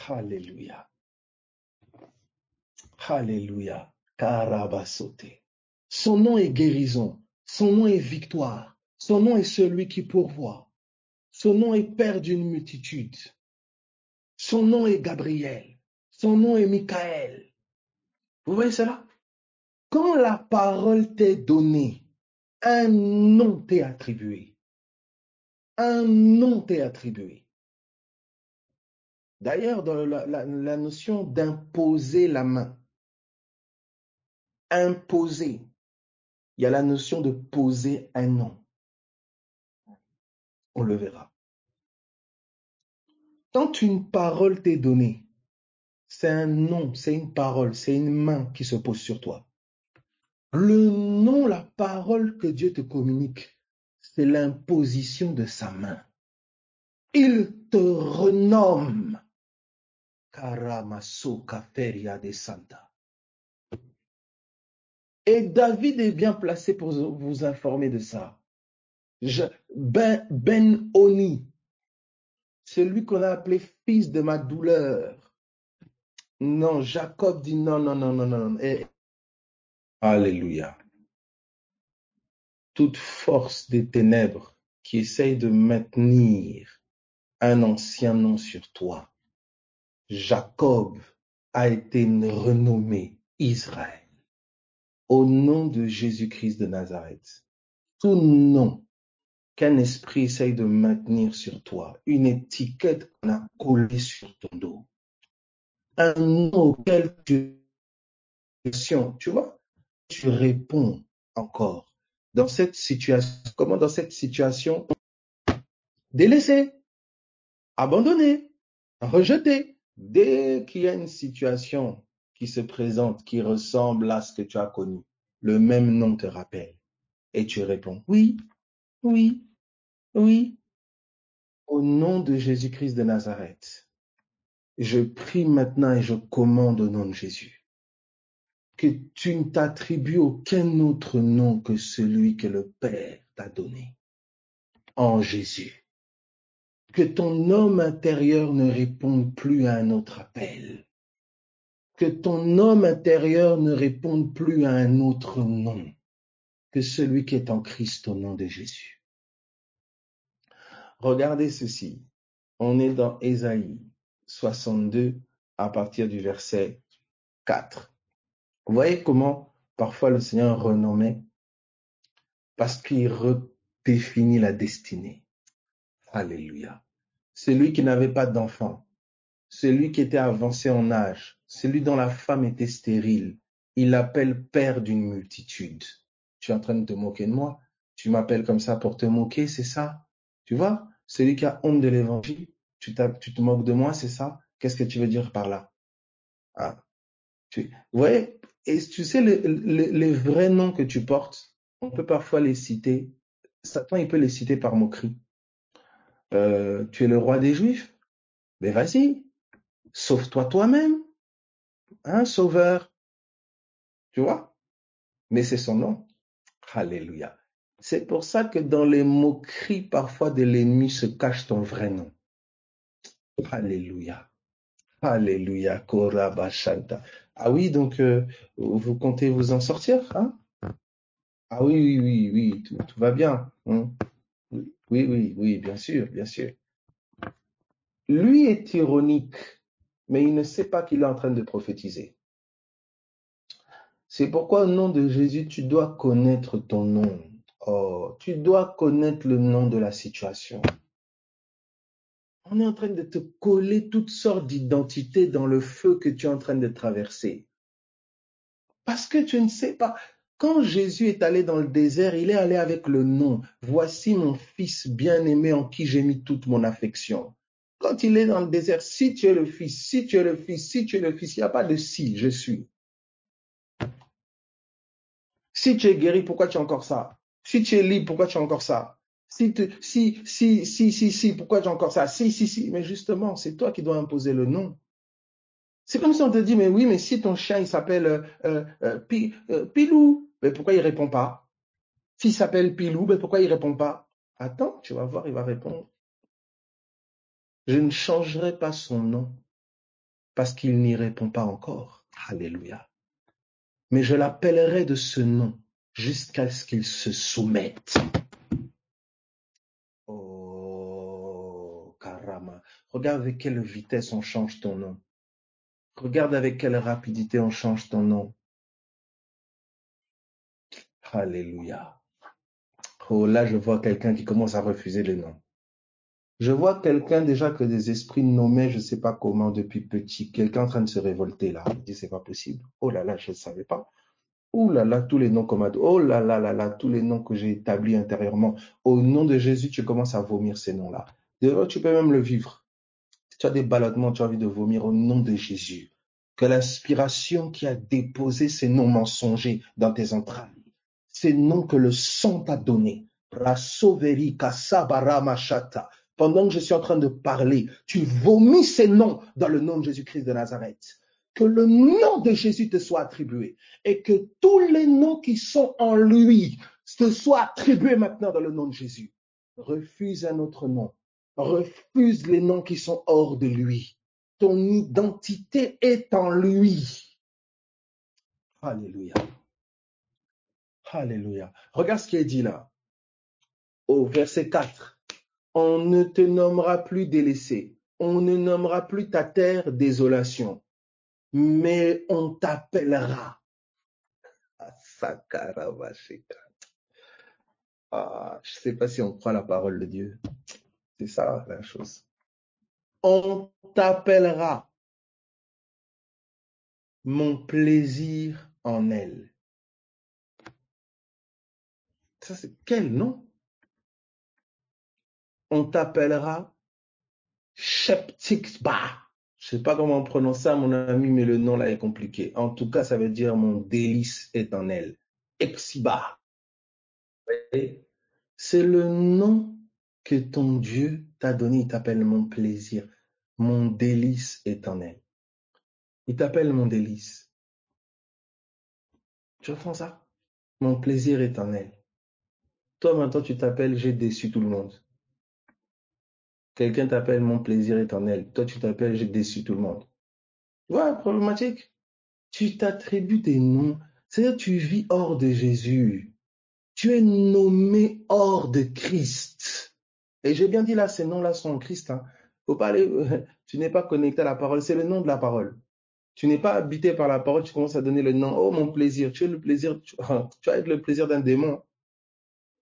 Alléluia. Alléluia. Karabasote. Son nom est guérison. Son nom est victoire. Son nom est celui qui pourvoit. Son nom est Père d'une multitude. Son nom est Gabriel. Son nom est Michael. Vous voyez cela? Quand la parole t'est donnée, un nom t'est attribué. Un nom t'est attribué. D'ailleurs, dans la notion d'imposer la main, imposer, il y a la notion de poser un nom. On le verra. Quand une parole t'est donnée, c'est un nom, c'est une parole, c'est une main qui se pose sur toi. Le nom, la parole que Dieu te communique, c'est l'imposition de sa main. Il te renomme. Karamaso Kaferia de Santa. Et David est bien placé pour vous informer de ça. Ben Oni, celui qu'on a appelé fils de ma douleur. Non, Jacob dit non, non, non, non, non. Alléluia. Toute force des ténèbres qui essaye de maintenir un ancien nom sur toi. Jacob a été renommé Israël. Au nom de Jésus-Christ de Nazareth. Tout nom qu'un esprit essaye de maintenir sur toi, une étiquette qu'on a collée sur ton dos, un nom auquel tu vois, tu réponds encore. Dans cette situation, comment dans cette situation, délaissé, abandonné, rejeté. Dès qu'il y a une situation qui se présente, qui ressemble à ce que tu as connu, le même nom te rappelle. Et tu réponds, oui, oui, oui. Au nom de Jésus-Christ de Nazareth, je prie maintenant et je commande au nom de Jésus que tu ne t'attribues aucun autre nom que celui que le Père t'a donné en Jésus. Que ton homme intérieur ne réponde plus à un autre appel. Que ton homme intérieur ne réponde plus à un autre nom que celui qui est en Christ au nom de Jésus. Regardez ceci. On est dans Ésaïe 62 à partir du verset 4. Vous voyez comment parfois le Seigneur renommait parce qu'il redéfinit la destinée. Alléluia. Celui qui n'avait pas d'enfant, celui qui était avancé en âge, celui dont la femme était stérile, il l'appelle père d'une multitude. Tu es en train de te moquer de moi? Tu m'appelles comme ça pour te moquer, c'est ça? Tu vois? Celui qui a honte de l'évangile, tu te moques de moi, c'est ça? Qu'est-ce que tu veux dire par là? Ah, vous voyez? Et tu sais, les vrais noms que tu portes, on peut parfois les citer. Satan, il peut les citer par moquerie. Tu es le roi des Juifs? Ben vas-y, sauve-toi toi-même, hein, sauveur. Tu vois? Mais c'est son nom. Alléluia. C'est pour ça que dans les moqueries parfois de l'ennemi se cache ton vrai nom. Alléluia. Alléluia. Korabashanta. Ah oui, donc vous comptez vous en sortir, hein? Ah oui, oui, oui, oui, tout va bien. Hein? Oui, oui, oui, bien sûr, bien sûr. Lui est ironique, mais il ne sait pas qu'il est en train de prophétiser. C'est pourquoi au nom de Jésus, tu dois connaître ton nom. Oh, tu dois connaître le nom de la situation. On est en train de te coller toutes sortes d'identités dans le feu que tu es en train de traverser. Parce que tu ne sais pas. Quand Jésus est allé dans le désert, il est allé avec le nom. Voici mon fils bien-aimé en qui j'ai mis toute mon affection. Quand il est dans le désert, si tu es le fils, si tu es le fils, si tu es le fils, il n'y a pas de si, je suis. Si tu es guéri, pourquoi tu as encore ça? Si tu es libre, pourquoi tu as encore ça? Si, pourquoi tu as encore ça? Si. Mais justement, c'est toi qui dois imposer le nom. C'est comme si on te dit, mais oui, mais si ton chien, il s'appelle Pilou, mais pourquoi il ne répond pas? S'il s'appelle Pilou, mais pourquoi il ne répond pas? Attends, tu vas voir, il va répondre. Je ne changerai pas son nom parce qu'il n'y répond pas encore. Alléluia. Mais je l'appellerai de ce nom jusqu'à ce qu'il se soumette. Oh, carama. Regarde avec quelle vitesse on change ton nom. Regarde avec quelle rapidité on change ton nom. Alléluia. Oh, là, je vois quelqu'un qui commence à refuser le nom. Je vois quelqu'un déjà que des esprits nommaient, je ne sais pas comment, depuis petit. Quelqu'un en train de se révolter là. Il dit, c'est pas possible. Oh là là, je ne savais pas. Oh là là, tous les noms qu'on m'a. Oh là là là là, tous les noms que j'ai établis intérieurement. Au nom de Jésus, tu commences à vomir ces noms-là. D'ailleurs, tu peux même le vivre. Si tu as des ballottements, tu as envie de vomir au nom de Jésus. Que l'inspiration qui a déposé ces noms mensongers dans tes entrailles, ces noms que le sang t'a donnés, pendant que je suis en train de parler, tu vomis ces noms dans le nom de Jésus-Christ de Nazareth. Que le nom de Jésus te soit attribué et que tous les noms qui sont en lui te soient attribués maintenant dans le nom de Jésus. Refuse un autre nom. Refuse les noms qui sont hors de lui. Ton identité est en lui. Alléluia. Alléluia. Regarde ce qui est dit là. Au verset 4. On ne te nommera plus délaissé. On ne nommera plus ta terre désolation. Mais on t'appellera. Je ne sais pas si on croit la parole de Dieu. C'est ça la chose. On t'appellera mon plaisir en elle. Ça, c'est quel nom? On t'appellera Sheptikba. Je ne sais pas comment prononcer ça, mon ami, mais le nom là est compliqué. En tout cas, ça veut dire mon délice est en elle. Exiba. C'est le nom que ton Dieu t'a donné. Il t'appelle mon plaisir. Mon délice est en elle. Il t'appelle mon délice. Tu entends ça? Mon plaisir est en elle. Toi, maintenant, tu t'appelles j'ai déçu tout le monde. Quelqu'un t'appelle mon plaisir éternel. Toi, tu t'appelles j'ai déçu tout le monde. Ouais, problématique. Tu t'attribues des noms. C'est-à-dire tu vis hors de Jésus. Tu es nommé hors de Christ. Et j'ai bien dit là, ces noms-là sont en Christ. Hein. Faut pas aller, tu n'es pas connecté à la parole. C'est le nom de la parole. Tu n'es pas habité par la parole. Tu commences à donner le nom. Oh, mon plaisir. Tu as le plaisir. Tu vas être le plaisir d'un démon.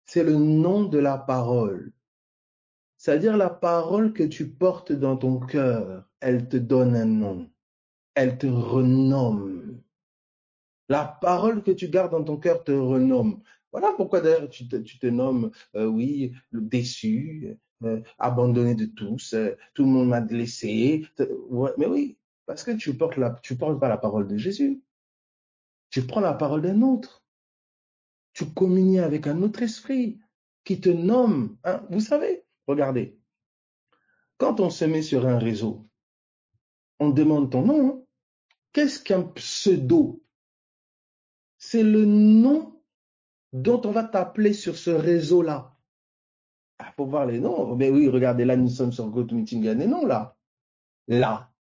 C'est le nom de la parole. C'est-à-dire la parole que tu portes dans ton cœur, elle te donne un nom. Elle te renomme. La parole que tu gardes dans ton cœur te renomme. Voilà pourquoi d'ailleurs tu te nommes, oui, déçu, abandonné de tous, tout le monde m'a laissé. Ouais, mais oui, parce que tu portes pas la parole de Jésus. Tu prends la parole d'un autre. Tu communies avec un autre esprit qui te nomme. Hein. Vous savez, regardez, quand on se met sur un réseau, on demande ton nom. Hein. Qu'est-ce qu'un pseudo? C'est le nom dont on va t'appeler sur ce réseau-là. Il faut voir les noms. Mais oui, regardez, là, nous sommes sur GoToMeeting, il y a des noms là. Là,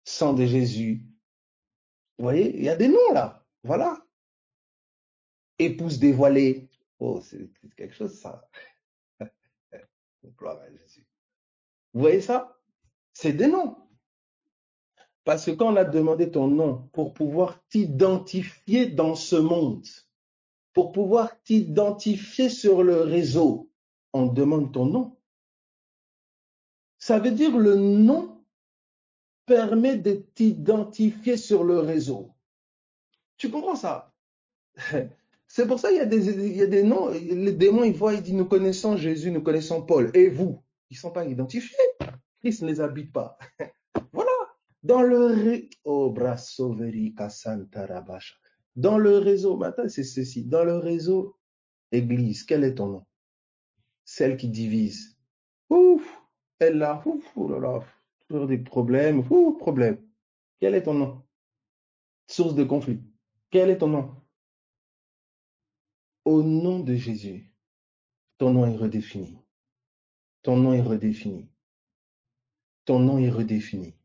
sang de Jésus. Vous voyez, il y a des noms là. Voilà. Épouse dévoilée. Oh, c'est quelque chose ça. Gloire à Jésus. Vous voyez ça? C'est des noms. Parce que quand on a demandé ton nom pour pouvoir t'identifier dans ce monde, pour pouvoir t'identifier sur le réseau, on demande ton nom. Ça veut dire le nom permet de t'identifier sur le réseau. Tu comprends ça? C'est pour ça qu'il y a des noms, les démons, ils voient, ils disent, nous connaissons Jésus, nous connaissons Paul. Et vous? Ils ne sont pas identifiés. Christ ne les habite pas. Voilà. Dans le oh, Brasoveri Santa Rabacha. Dans le réseau, maintenant c'est ceci. Dans le réseau Église, quel est ton nom? Celle qui divise. Ouf, elle là, ouf, oh là là, toujours des problèmes, ouf, problème. Quel est ton nom? Source de conflit. Quel est ton nom? Au nom de Jésus, ton nom est redéfini. Ton nom est redéfini. Ton nom est redéfini.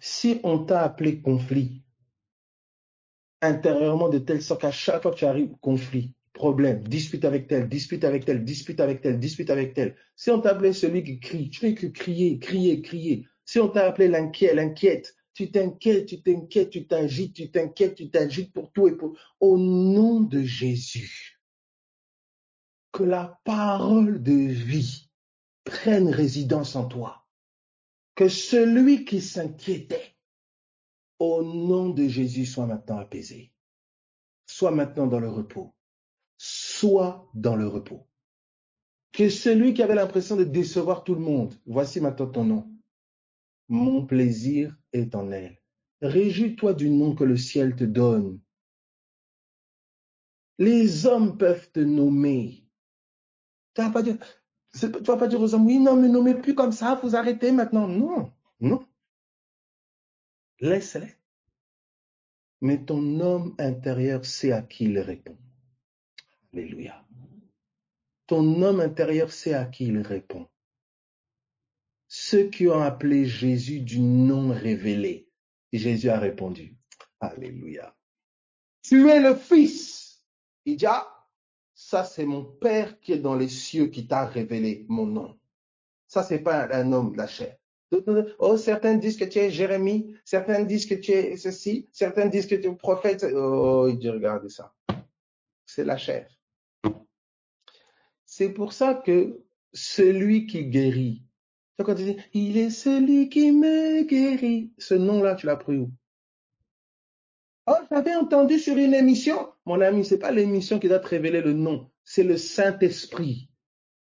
Si on t'a appelé conflit, intérieurement de telle sorte qu'à chaque fois que tu arrives, conflit, problème, dispute avec tel, dispute avec tel, dispute avec tel, dispute avec tel. Si on t'a appelé celui qui crie, tu fais que crier, crier, crier. Si on t'a appelé l'inquiet, l'inquiète, tu t'inquiètes, tu t'agites, tu t'inquiètes, tu t'agites pour tout et pour... Au nom de Jésus, que la parole de vie prenne résidence en toi. Que celui qui s'inquiétait, au nom de Jésus, soit maintenant apaisé. Soit maintenant dans le repos. Soit dans le repos. Que celui qui avait l'impression de décevoir tout le monde, voici maintenant ton nom. Mon plaisir est en elle. Réjouis-toi du nom que le ciel te donne. Les hommes peuvent te nommer. Tu ne vas pas dire aux hommes, oui, non, ne me nommez plus comme ça, vous arrêtez maintenant. Non, non. Laisse-les. Mais ton homme intérieur sait à qui il répond. Alléluia. Ton homme intérieur sait à qui il répond. Ceux qui ont appelé Jésus du nom révélé, Jésus a répondu. Alléluia. Tu es le Fils. Il dit, ah, ça c'est mon Père qui est dans les cieux qui t'a révélé mon nom. Ça c'est pas un homme de la chair. Oh, certains disent que tu es Jérémie, certains disent que tu es ceci, certains disent que tu es prophète. Oh, il dit, regardez ça. C'est la chair. C'est pour ça que celui qui guérit, quand tu dis, il est celui qui me guérit, ce nom-là, tu l'as pris où? Oh, j'avais entendu sur une émission. Mon ami, c'est pas l'émission qui doit te révéler le nom, c'est le Saint-Esprit.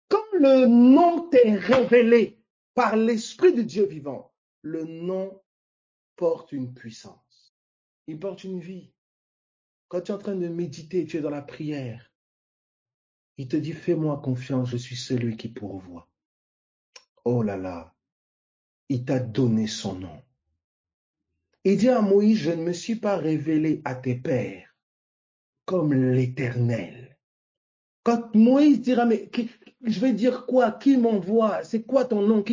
Quand le nom t'est révélé par l'Esprit de Dieu vivant, le nom porte une puissance. Il porte une vie. Quand tu es en train de méditer, tu es dans la prière, il te dit, fais-moi confiance, je suis celui qui pourvoit. Oh là là, il t'a donné son nom. Il dit à Moïse, je ne me suis pas révélé à tes pères comme l'Éternel. Quand Moïse dira, mais je vais dire quoi? Qui m'envoie? C'est quoi ton nom?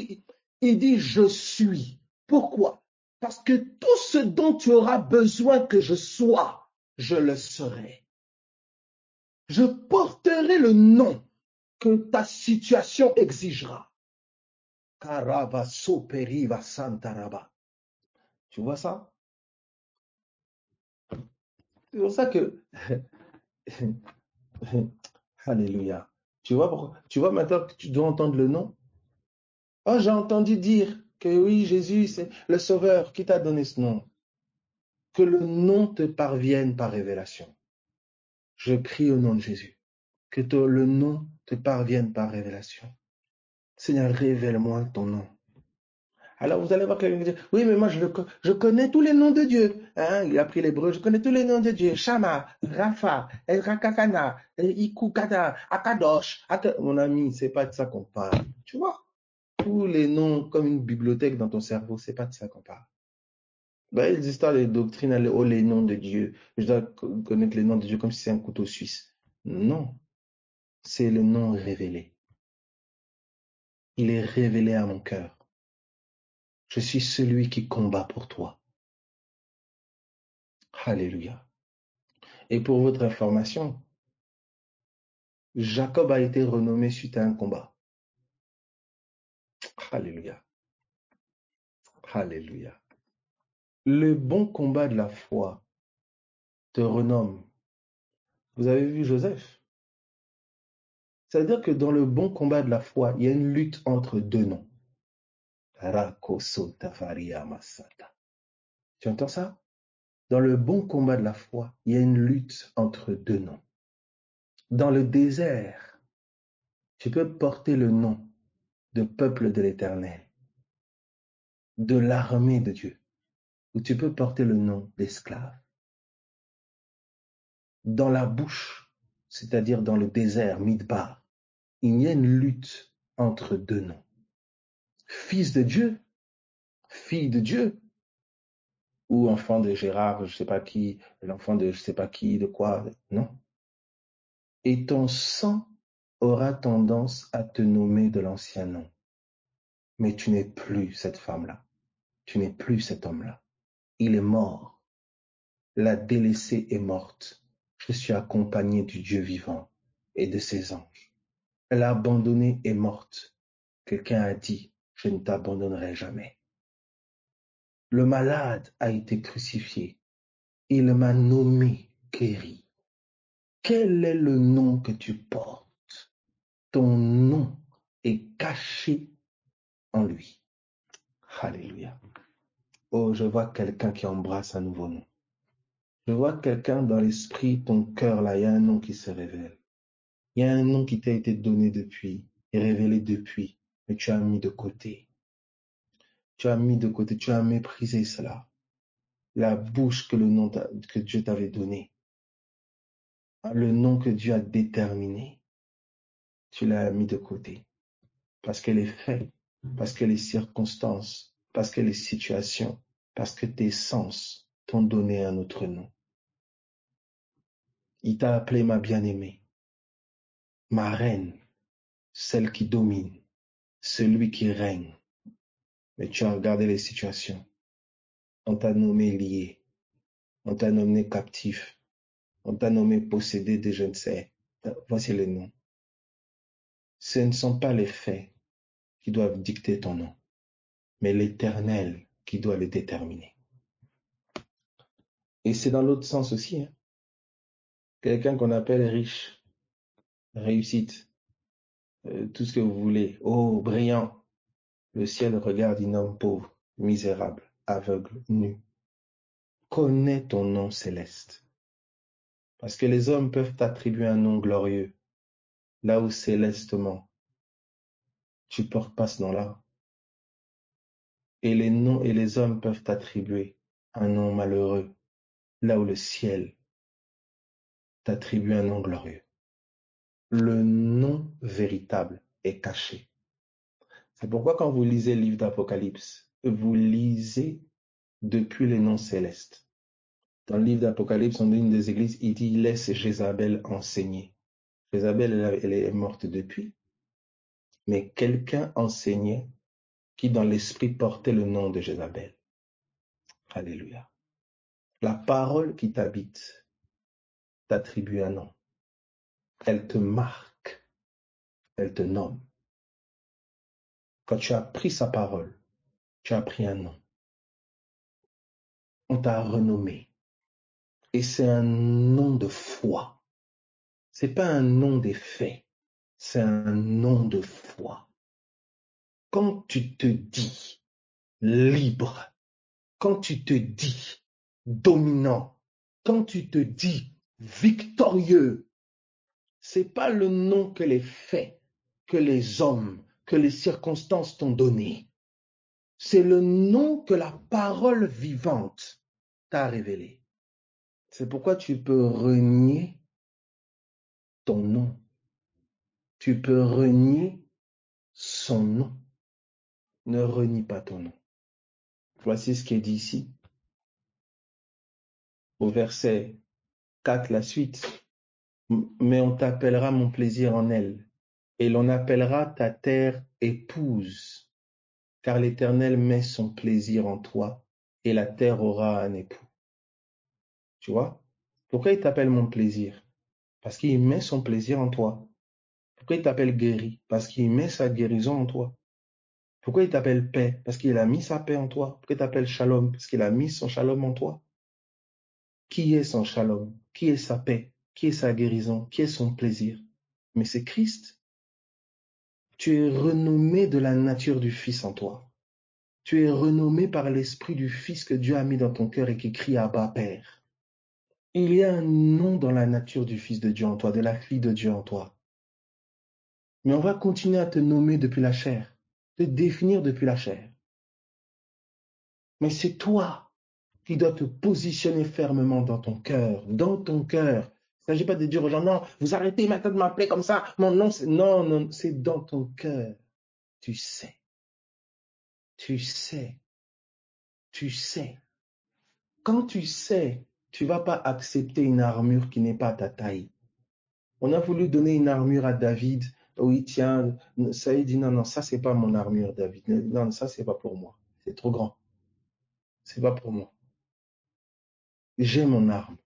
Il dit, je suis. Pourquoi? Parce que tout ce dont tu auras besoin que je sois, je le serai. Je porterai le nom que ta situation exigera. Karava soperiva santaraba. Tu vois ça? C'est pour ça que Alléluia. Tu vois pourquoi? Tu vois maintenant que tu dois entendre le nom? Oh, j'ai entendu dire que oui, Jésus, c'est le Sauveur qui t'a donné ce nom. Que le nom te parvienne par révélation. Je prie au nom de Jésus. Que le nom te parvienne par révélation. Seigneur, révèle-moi ton nom. Alors vous allez voir quelqu'un qui dit, oui, mais moi je connais tous les noms de Dieu. Hein, il a pris l'hébreu, je connais tous les noms de Dieu. Shama, Rapha, Rakakana, Ikukada, Akadosh. Mon ami, c'est pas de ça qu'on parle. Tu vois, tous les noms comme une bibliothèque dans ton cerveau, c'est pas de ça qu'on parle. Ben, les histoires des doctrines, oh, les noms de Dieu. Je dois connaître les noms de Dieu comme si c'est un couteau suisse. Non, c'est le nom révélé. Il est révélé à mon cœur. Je suis celui qui combat pour toi. Alléluia. Et pour votre information, Jacob a été renommé suite à un combat. Alléluia. Alléluia. Le bon combat de la foi te renomme. Vous avez vu Joseph? C'est-à-dire que dans le bon combat de la foi, il y a une lutte entre deux noms. Tu entends ça? Dans le bon combat de la foi, il y a une lutte entre deux noms. Dans le désert, tu peux porter le nom de peuple de l'Éternel, de l'armée de Dieu, ou tu peux porter le nom d'esclave. Dans la bouche, c'est-à-dire dans le désert, Midbar, il y a une lutte entre deux noms. Fils de Dieu, fille de Dieu, ou enfant de Gérard, je sais pas qui, l'enfant de je sais pas qui, de quoi, non. Et ton sang aura tendance à te nommer de l'ancien nom. Mais tu n'es plus cette femme-là. Tu n'es plus cet homme-là. Il est mort. La délaissée est morte. Je suis accompagné du Dieu vivant et de ses anges. L'abandonnée est morte. Quelqu'un a dit, je ne t'abandonnerai jamais. Le malade a été crucifié. Il m'a nommé guéri. Quel est le nom que tu portes? Ton nom est caché en lui. Alléluia. Oh, je vois quelqu'un qui embrasse un nouveau nom. Je vois quelqu'un dans l'esprit, ton cœur là, il y a un nom qui se révèle. Il y a un nom qui t'a été donné depuis, et révélé depuis, mais tu as mis de côté. Tu as mis de côté, tu as méprisé cela. La bouche que Dieu t'avait donnée, le nom que Dieu a déterminé, tu l'as mis de côté. Parce que les faits, parce que les circonstances, parce que les situations, parce que tes sens t'ont donné un autre nom. Il t'a appelé ma bien-aimée, ma reine, celle qui domine, celui qui règne. Mais tu as regardé les situations. On t'a nommé lié, on t'a nommé captif, on t'a nommé possédé de je ne sais. Voici les noms. Ce ne sont pas les faits qui doivent dicter ton nom, mais l'Éternel qui doit le déterminer. Et c'est dans l'autre sens aussi. Hein. Quelqu'un qu'on appelle riche, réussite, tout ce que vous voulez. Oh, brillant. Le ciel regarde un homme pauvre, misérable, aveugle, nu. Connais ton nom céleste. Parce que les hommes peuvent t'attribuer un nom glorieux, là où célestement, tu ne portes pas ce nom-là. Et les noms et les hommes peuvent t'attribuer un nom malheureux, là où le ciel t'attribue un nom glorieux. Le nom véritable est caché. C'est pourquoi quand vous lisez le livre d'Apocalypse, vous lisez depuis les noms célestes. Dans le livre d'Apocalypse, on dit une des églises, il dit, laisse Jézabel enseigner. Jézabel, elle est morte depuis. Mais quelqu'un enseignait qui dans l'esprit portait le nom de Jézabel. Alléluia. La parole qui t'habite t'attribue un nom. Elle te marque. Elle te nomme. Quand tu as pris sa parole, tu as pris un nom. On t'a renommé. Et c'est un nom de foi. C'est pas un nom des faits. C'est un nom de foi. Quand tu te dis libre, quand tu te dis dominant, quand tu te dis victorieux, c'est pas le nom que les faits, que les hommes, que les circonstances t'ont donné. C'est le nom que la parole vivante t'a révélé. C'est pourquoi tu peux renier ton nom. Tu peux renier son nom. Ne renie pas ton nom. Voici ce qui est dit ici. Au verset 4, la suite. Mais on t'appellera mon plaisir en elle, et l'on appellera ta terre épouse, car l'Éternel met son plaisir en toi, et la terre aura un époux. Tu vois? Pourquoi il t'appelle mon plaisir? Parce qu'il met son plaisir en toi. Pourquoi il t'appelle guéri? Parce qu'il met sa guérison en toi. Pourquoi il t'appelle paix? Parce qu'il a mis sa paix en toi. Pourquoi il t'appelle shalom? Parce qu'il a mis son shalom en toi. Qui est son shalom? Qui est sa paix? Qui est sa guérison? Qui est son plaisir? Mais c'est Christ. Tu es renommé de la nature du Fils en toi. Tu es renommé par l'esprit du Fils que Dieu a mis dans ton cœur et qui crie Abba Père. Il y a un nom dans la nature du Fils de Dieu en toi, de la fille de Dieu en toi. Mais on va continuer à te nommer depuis la chair, te définir depuis la chair. Mais c'est toi qui dois te positionner fermement dans ton cœur, dans ton cœur. Il ne s'agit pas de dire aux gens, non, vous arrêtez maintenant de m'appeler comme ça, mon nom, c'est... Non, non, c'est dans ton cœur. Tu sais, tu sais, tu sais. Quand tu sais, tu ne vas pas accepter une armure qui n'est pas ta taille. On a voulu donner une armure à David. Oui, tiens, ça il dit, non, non, ça, c'est pas mon armure, David. Non, ça, c'est pas pour moi. C'est trop grand. C'est pas pour moi. J'ai mon arme.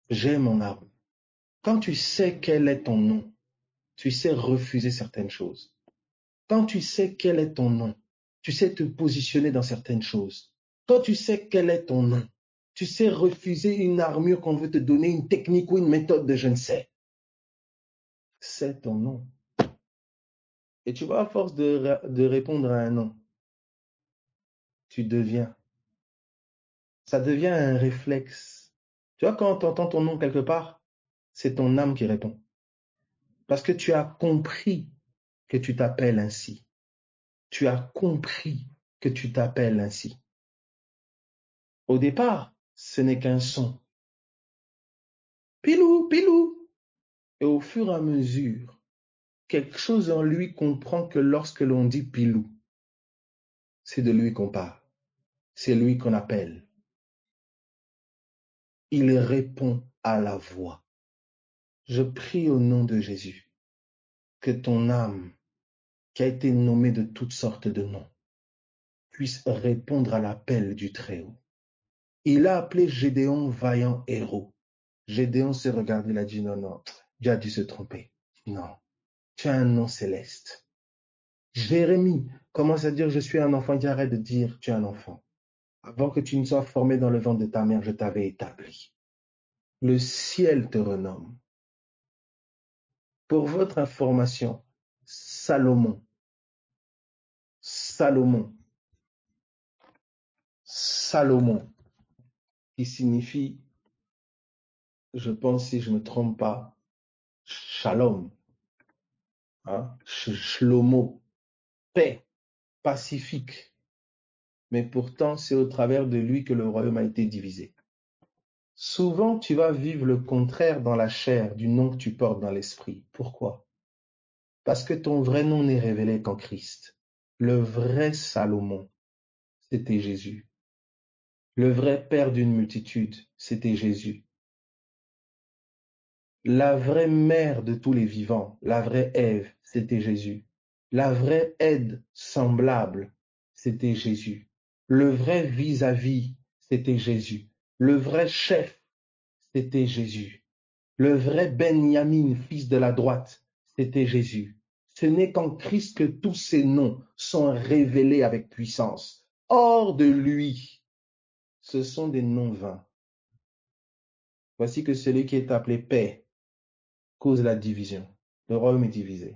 J'ai mon arme. Quand tu sais quel est ton nom, tu sais refuser certaines choses. Quand tu sais quel est ton nom, tu sais te positionner dans certaines choses. Quand tu sais quel est ton nom, tu sais refuser une armure qu'on veut te donner, une technique ou une méthode de je ne sais. C'est ton nom. Et tu vois, à force de répondre à un nom, tu deviens. Ça devient un réflexe. Tu vois, quand tu entends ton nom quelque part, c'est ton âme qui répond. Parce que tu as compris que tu t'appelles ainsi. Tu as compris que tu t'appelles ainsi. Au départ, ce n'est qu'un son. Pilou, pilou. Et au fur et à mesure, quelque chose en lui comprend que lorsque l'on dit pilou, c'est de lui qu'on parle. C'est lui qu'on appelle. Il répond à la voix. Je prie au nom de Jésus que ton âme, qui a été nommée de toutes sortes de noms, puisse répondre à l'appel du Très-Haut. Il a appelé Gédéon vaillant héros. Gédéon s'est regardé, il a dit non, non, Dieu a dû se tromper. Non, tu as un nom céleste. Jérémie commence à dire je suis un enfant, il dit arrête de dire tu es un enfant. Avant que tu ne sois formé dans le ventre de ta mère, je t'avais établi. Le ciel te renomme. Pour votre information, Salomon, qui signifie, je pense si je ne me trompe pas, shalom, hein, shlomo, paix, pacifique. Mais pourtant, c'est au travers de lui que le royaume a été divisé. Souvent, tu vas vivre le contraire dans la chair du nom que tu portes dans l'esprit. Pourquoi? Parce que ton vrai nom n'est révélé qu'en Christ. Le vrai Salomon, c'était Jésus. Le vrai père d'une multitude, c'était Jésus. La vraie mère de tous les vivants, la vraie Ève, c'était Jésus. La vraie aide semblable, c'était Jésus. Le vrai vis-à-vis, c'était Jésus. Le vrai chef, c'était Jésus. Le vrai Benjamin, fils de la droite, c'était Jésus. Ce n'est qu'en Christ que tous ces noms sont révélés avec puissance. Hors de lui, ce sont des noms vains. Voici que celui qui est appelé paix cause la division. Le royaume est divisé.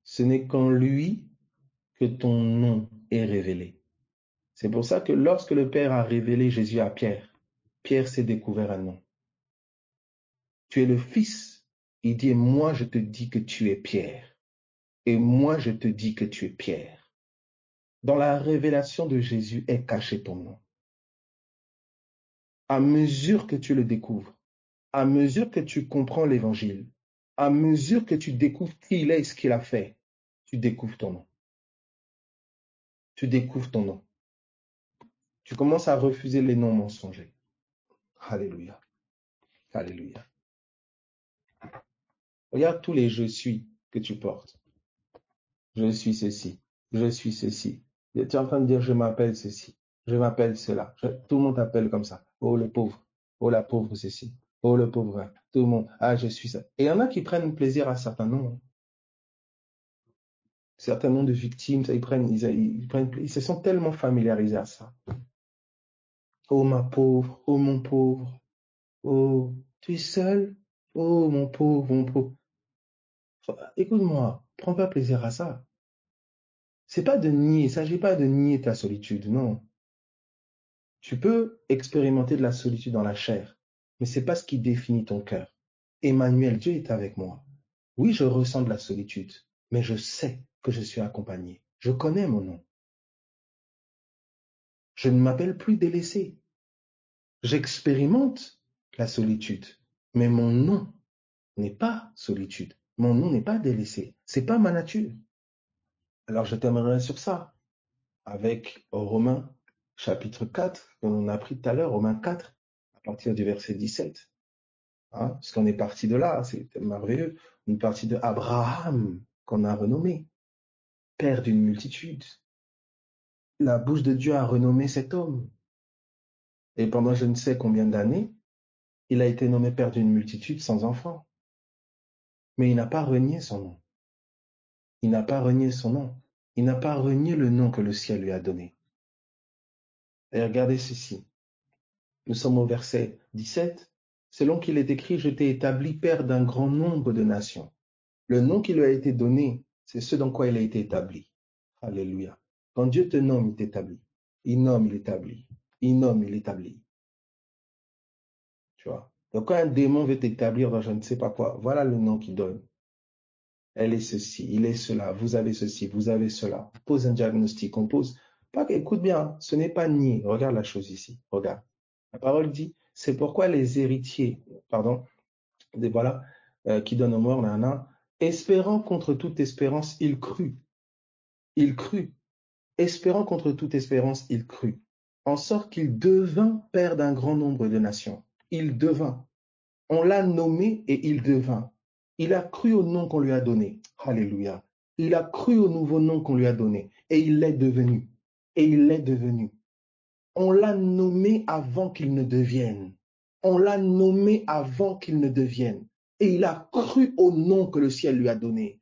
Ce n'est qu'en lui que ton nom est révélé. C'est pour ça que lorsque le Père a révélé Jésus à Pierre, Pierre s'est découvert un nom. Tu es le Fils. Il dit, moi je te dis que tu es Pierre. Et moi je te dis que tu es Pierre. Dans la révélation de Jésus est caché ton nom. À mesure que tu le découvres, à mesure que tu comprends l'évangile, à mesure que tu découvres qui il est et ce qu'il a fait, tu découvres ton nom. Tu découvres ton nom. Tu commences à refuser les noms mensongers. Alléluia. Alléluia. Regarde tous les je suis que tu portes. Je suis ceci. Je suis ceci. Tu es en train de dire je m'appelle ceci. Je m'appelle cela. Tout le monde t'appelle comme ça. Oh le pauvre. Oh la pauvre ceci. Oh le pauvre. Tout le monde. Ah je suis ça. Et il y en a qui prennent plaisir à certains noms. Certains noms de victimes, ça, ils se sont tellement familiarisés à ça. Oh ma pauvre. Oh mon pauvre. Oh, tu es seul? Oh mon pauvre, mon pauvre. Écoute-moi, prends pas plaisir à ça. C'est pas de nier, il ne s'agit pas de nier ta solitude, non. Tu peux expérimenter de la solitude dans la chair, mais ce n'est pas ce qui définit ton cœur. Emmanuel, Dieu est avec moi. Oui, je ressens de la solitude, mais je sais que je suis accompagné. Je connais mon nom. Je ne m'appelle plus délaissé. J'expérimente la solitude, mais mon nom n'est pas solitude. Mon nom n'est pas délaissé. C'est pas ma nature. Alors je t'aimerais sur ça, avec Romains chapitre 4, on a appris tout à l'heure, Romains 4, à partir du verset 17. Hein, parce qu'on est parti de là, c'est merveilleux. On est parti de Abraham, qu'on a renommé, père d'une multitude. La bouche de Dieu a renommé cet homme. Et pendant je ne sais combien d'années, il a été nommé père d'une multitude sans enfant. Mais il n'a pas renié son nom. Il n'a pas renié son nom. Il n'a pas renié le nom que le ciel lui a donné. Et regardez ceci. Nous sommes au verset 17. Selon qu'il est écrit, je t'ai établi père d'un grand nombre de nations. Le nom qui lui a été donné, c'est ce dans quoi il a été établi. Alléluia. Quand Dieu te nomme, il t'établit. Il nomme, il établit. Il nomme, il établit. Tu vois. Donc quand un démon veut t'établir dans je ne sais pas quoi, voilà le nom qu'il donne. Elle est ceci, il est cela, vous avez ceci, vous avez cela. On pose un diagnostic, on pose. Pas que, écoute bien, ce n'est pas nier. Regarde la chose ici. Regarde. La parole dit, c'est pourquoi les héritiers, pardon, voilà, qui donnent aux morts, espérant contre toute espérance, il crut. Il crut. Espérant contre toute espérance, il crut. En sorte qu'il devint père d'un grand nombre de nations. Il devint. On l'a nommé et il devint. Il a cru au nom qu'on lui a donné. Alléluia. Il a cru au nouveau nom qu'on lui a donné. Et il l'est devenu. Et il l'est devenu. On l'a nommé avant qu'il ne devienne. On l'a nommé avant qu'il ne devienne. Et il a cru au nom que le ciel lui a donné.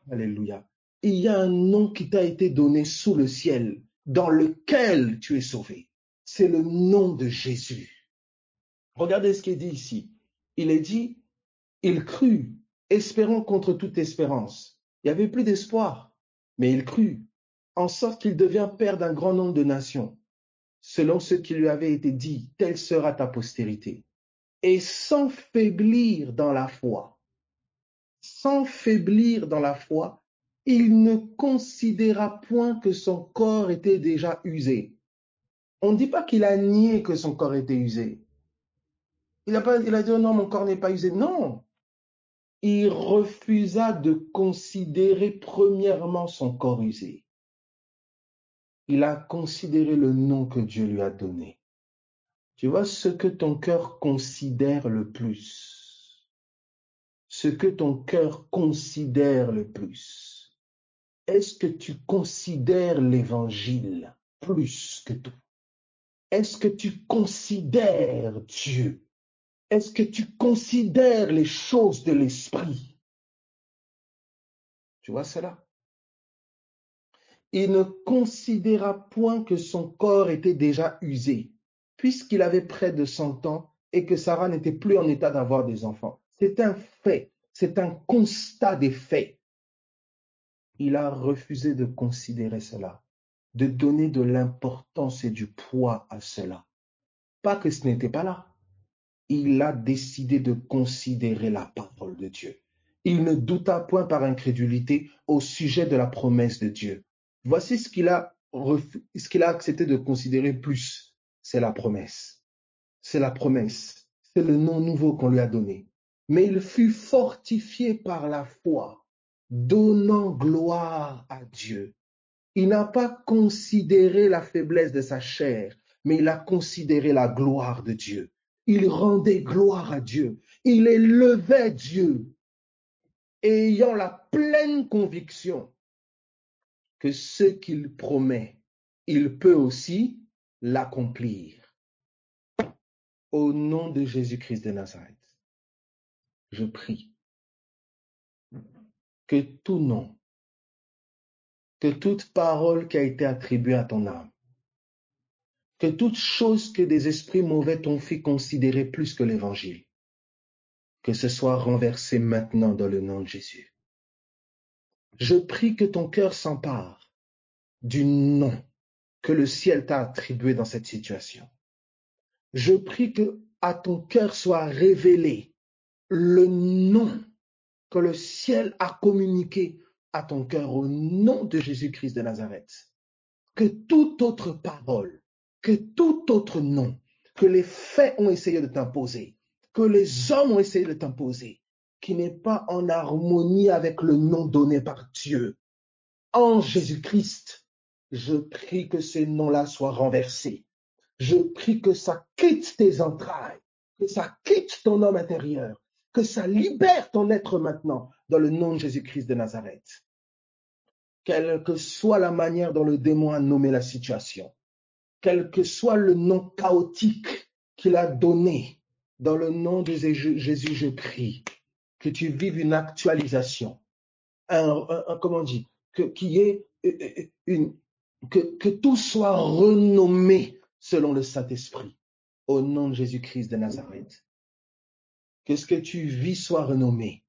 Alléluia. Il y a un nom qui t'a été donné sous le ciel, dans lequel tu es sauvé. C'est le nom de Jésus. Regardez ce qui est dit ici. Il est dit, il crut, espérant contre toute espérance. Il n'y avait plus d'espoir, mais il crut, en sorte qu'il devient père d'un grand nombre de nations. Selon ce qui lui avait été dit, telle sera ta postérité. Et sans faiblir dans la foi, il ne considéra point que son corps était déjà usé. On ne dit pas qu'il a nié que son corps était usé. Il a dit, oh non, mon corps n'est pas usé. Non. Il refusa de considérer premièrement son corps usé. Il a considéré le nom que Dieu lui a donné. Tu vois, ce que ton cœur considère le plus, ce que ton cœur considère le plus, est-ce que tu considères l'évangile plus que tout? Est-ce que tu considères Dieu? Est-ce que tu considères les choses de l'esprit? Tu vois cela? Il ne considéra point que son corps était déjà usé, puisqu'il avait près de 100 ans et que Sarah n'était plus en état d'avoir des enfants. C'est un fait, c'est un constat des faits. Il a refusé de considérer cela, de donner de l'importance et du poids à cela. Pas que ce n'était pas là. Il a décidé de considérer la parole de Dieu. Il ne douta point par incrédulité au sujet de la promesse de Dieu. Voici ce qu'il a accepté de considérer plus. C'est la promesse. C'est la promesse. C'est le nom nouveau qu'on lui a donné. Mais il fut fortifié par la foi, donnant gloire à Dieu. Il n'a pas considéré la faiblesse de sa chair, mais il a considéré la gloire de Dieu. Il rendait gloire à Dieu. Il élevait Dieu, ayant la pleine conviction que ce qu'il promet, il peut aussi l'accomplir. Au nom de Jésus-Christ de Nazareth, je prie que tout nom, que toute parole qui a été attribuée à ton âme, que toute chose que des esprits mauvais t'ont fait considérer plus que l'évangile, que ce soit renversé maintenant dans le nom de Jésus. Je prie que ton cœur s'empare du nom que le ciel t'a attribué dans cette situation. Je prie que à ton cœur soit révélé le nom que le ciel a communiqué à ton cœur au nom de Jésus-Christ de Nazareth. Que toute autre parole, que tout autre nom, que les faits ont essayé de t'imposer, que les hommes ont essayé de t'imposer, qui n'est pas en harmonie avec le nom donné par Dieu, en Jésus-Christ, je prie que ces noms-là soient renversés. Je prie que ça quitte tes entrailles, que ça quitte ton homme intérieur, que ça libère ton être maintenant dans le nom de Jésus-Christ de Nazareth. Quelle que soit la manière dont le démon a nommé la situation, quel que soit le nom chaotique qu'il a donné, dans le nom de Jésus, je prie que tu vives une actualisation, comment on dit, que tout soit renommé selon le Saint-Esprit, au nom de Jésus-Christ de Nazareth. Que ce que tu vis soit renommé.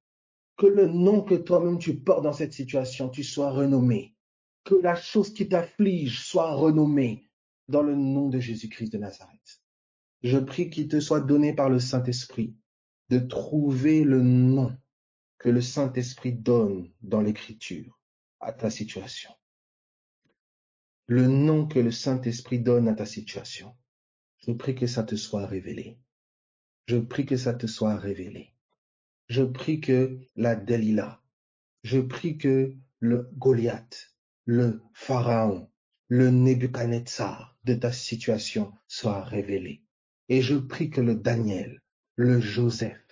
Que le nom que toi-même tu portes dans cette situation, tu sois renommé. Que la chose qui t'afflige soit renommée dans le nom de Jésus-Christ de Nazareth. Je prie qu'il te soit donné par le Saint-Esprit de trouver le nom que le Saint-Esprit donne dans l'Écriture à ta situation. Le nom que le Saint-Esprit donne à ta situation. Je prie que ça te soit révélé. Je prie que ça te soit révélé. Je prie que la Delilah, je prie que le Goliath, le Pharaon, le Nebuchadnezzar de ta situation soit révélé. Et je prie que le Daniel, le Joseph,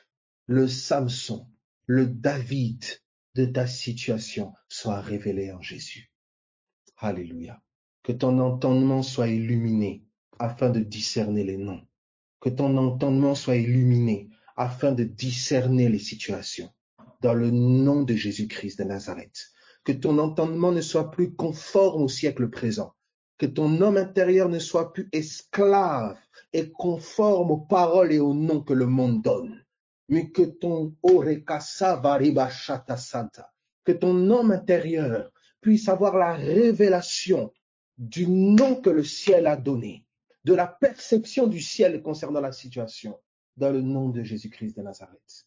le Samson, le David de ta situation soit révélé en Jésus. Alléluia. Que ton entendement soit illuminé afin de discerner les noms. Que ton entendement soit illuminé afin de discerner les situations. Dans le nom de Jésus-Christ de Nazareth. Que ton entendement ne soit plus conforme au siècle présent. Que ton homme intérieur ne soit plus esclave et conforme aux paroles et aux noms que le monde donne. Mais que ton que ton homme intérieur puisse avoir la révélation du nom que le ciel a donné, de la perception du ciel concernant la situation, dans le nom de Jésus-Christ de Nazareth.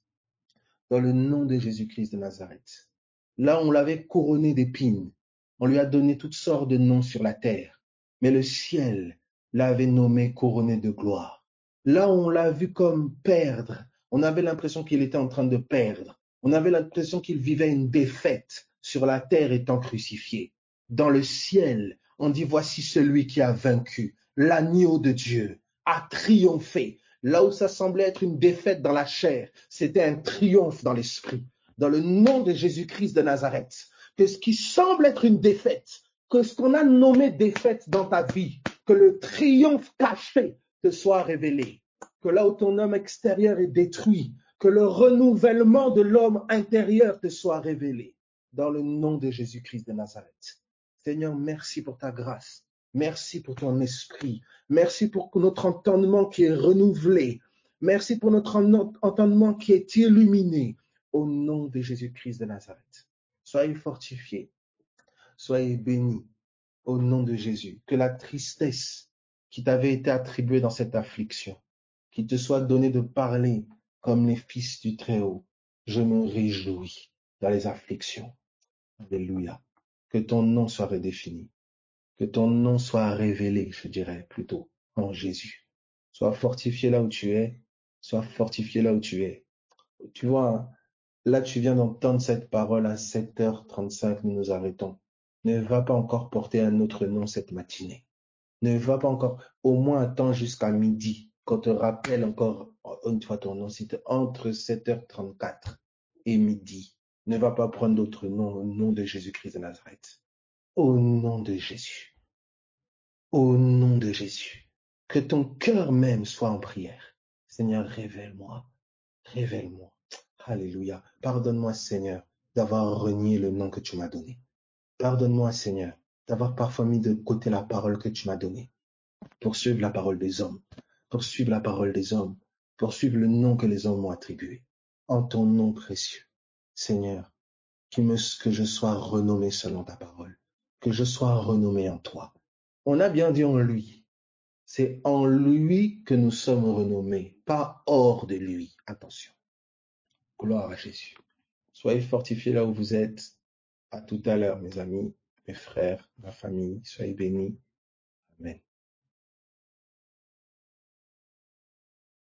Dans le nom de Jésus-Christ de Nazareth. Là, on l'avait couronné d'épines. On lui a donné toutes sortes de noms sur la terre. Mais le ciel l'avait nommé couronné de gloire. Là, on l'a vu comme perdre. On avait l'impression qu'il était en train de perdre. On avait l'impression qu'il vivait une défaite sur la terre étant crucifié. Dans le ciel, on dit, voici celui qui a vaincu. L'agneau de Dieu a triomphé. Là où ça semblait être une défaite dans la chair, c'était un triomphe dans l'esprit. Dans le nom de Jésus-Christ de Nazareth, que ce qui semble être une défaite, que ce qu'on a nommé défaite dans ta vie, que le triomphe caché te soit révélé. Que là où ton homme extérieur est détruit, que le renouvellement de l'homme intérieur te soit révélé. Dans le nom de Jésus-Christ de Nazareth. Seigneur, merci pour ta grâce. Merci pour ton esprit. Merci pour notre entendement qui est renouvelé. Merci pour notre entendement qui est illuminé. Au nom de Jésus-Christ de Nazareth. Soyez fortifiés. Soyez bénis. Au nom de Jésus. Que la tristesse qui t'avait été attribuée dans cette affliction, qu'il te soit donné de parler comme les fils du Très-Haut. Je me réjouis dans les afflictions. Alléluia. Que ton nom soit redéfini. Que ton nom soit révélé, je dirais plutôt, en Jésus. Sois fortifié là où tu es. Sois fortifié là où tu es. Tu vois, là tu viens d'entendre cette parole à 7h35, nous nous arrêtons. Ne va pas encore porter un autre nom cette matinée. Ne va pas encore, au moins attends jusqu'à midi, qu'on te rappelle encore une fois ton nom, c'est entre 7h34 et midi. Ne va pas prendre d'autres noms au nom de Jésus-Christ de Nazareth. Au nom de Jésus. Au nom de Jésus. Que ton cœur même soit en prière. Seigneur, révèle-moi. Révèle-moi. Alléluia. Pardonne-moi, Seigneur, d'avoir renié le nom que tu m'as donné. Pardonne-moi, Seigneur, d'avoir parfois mis de côté la parole que tu m'as donnée. Pour suivre la parole des hommes. Pour suivre la parole des hommes. Pour suivre le nom que les hommes m'ont attribué. En ton nom précieux. Seigneur, que je sois renommé selon ta parole. que je sois renommé en toi. On a bien dit en lui. C'est en lui que nous sommes renommés, pas hors de lui. Attention. Gloire à Jésus. Soyez fortifiés là où vous êtes. À tout à l'heure, mes amis, mes frères, ma famille. Soyez bénis. Amen.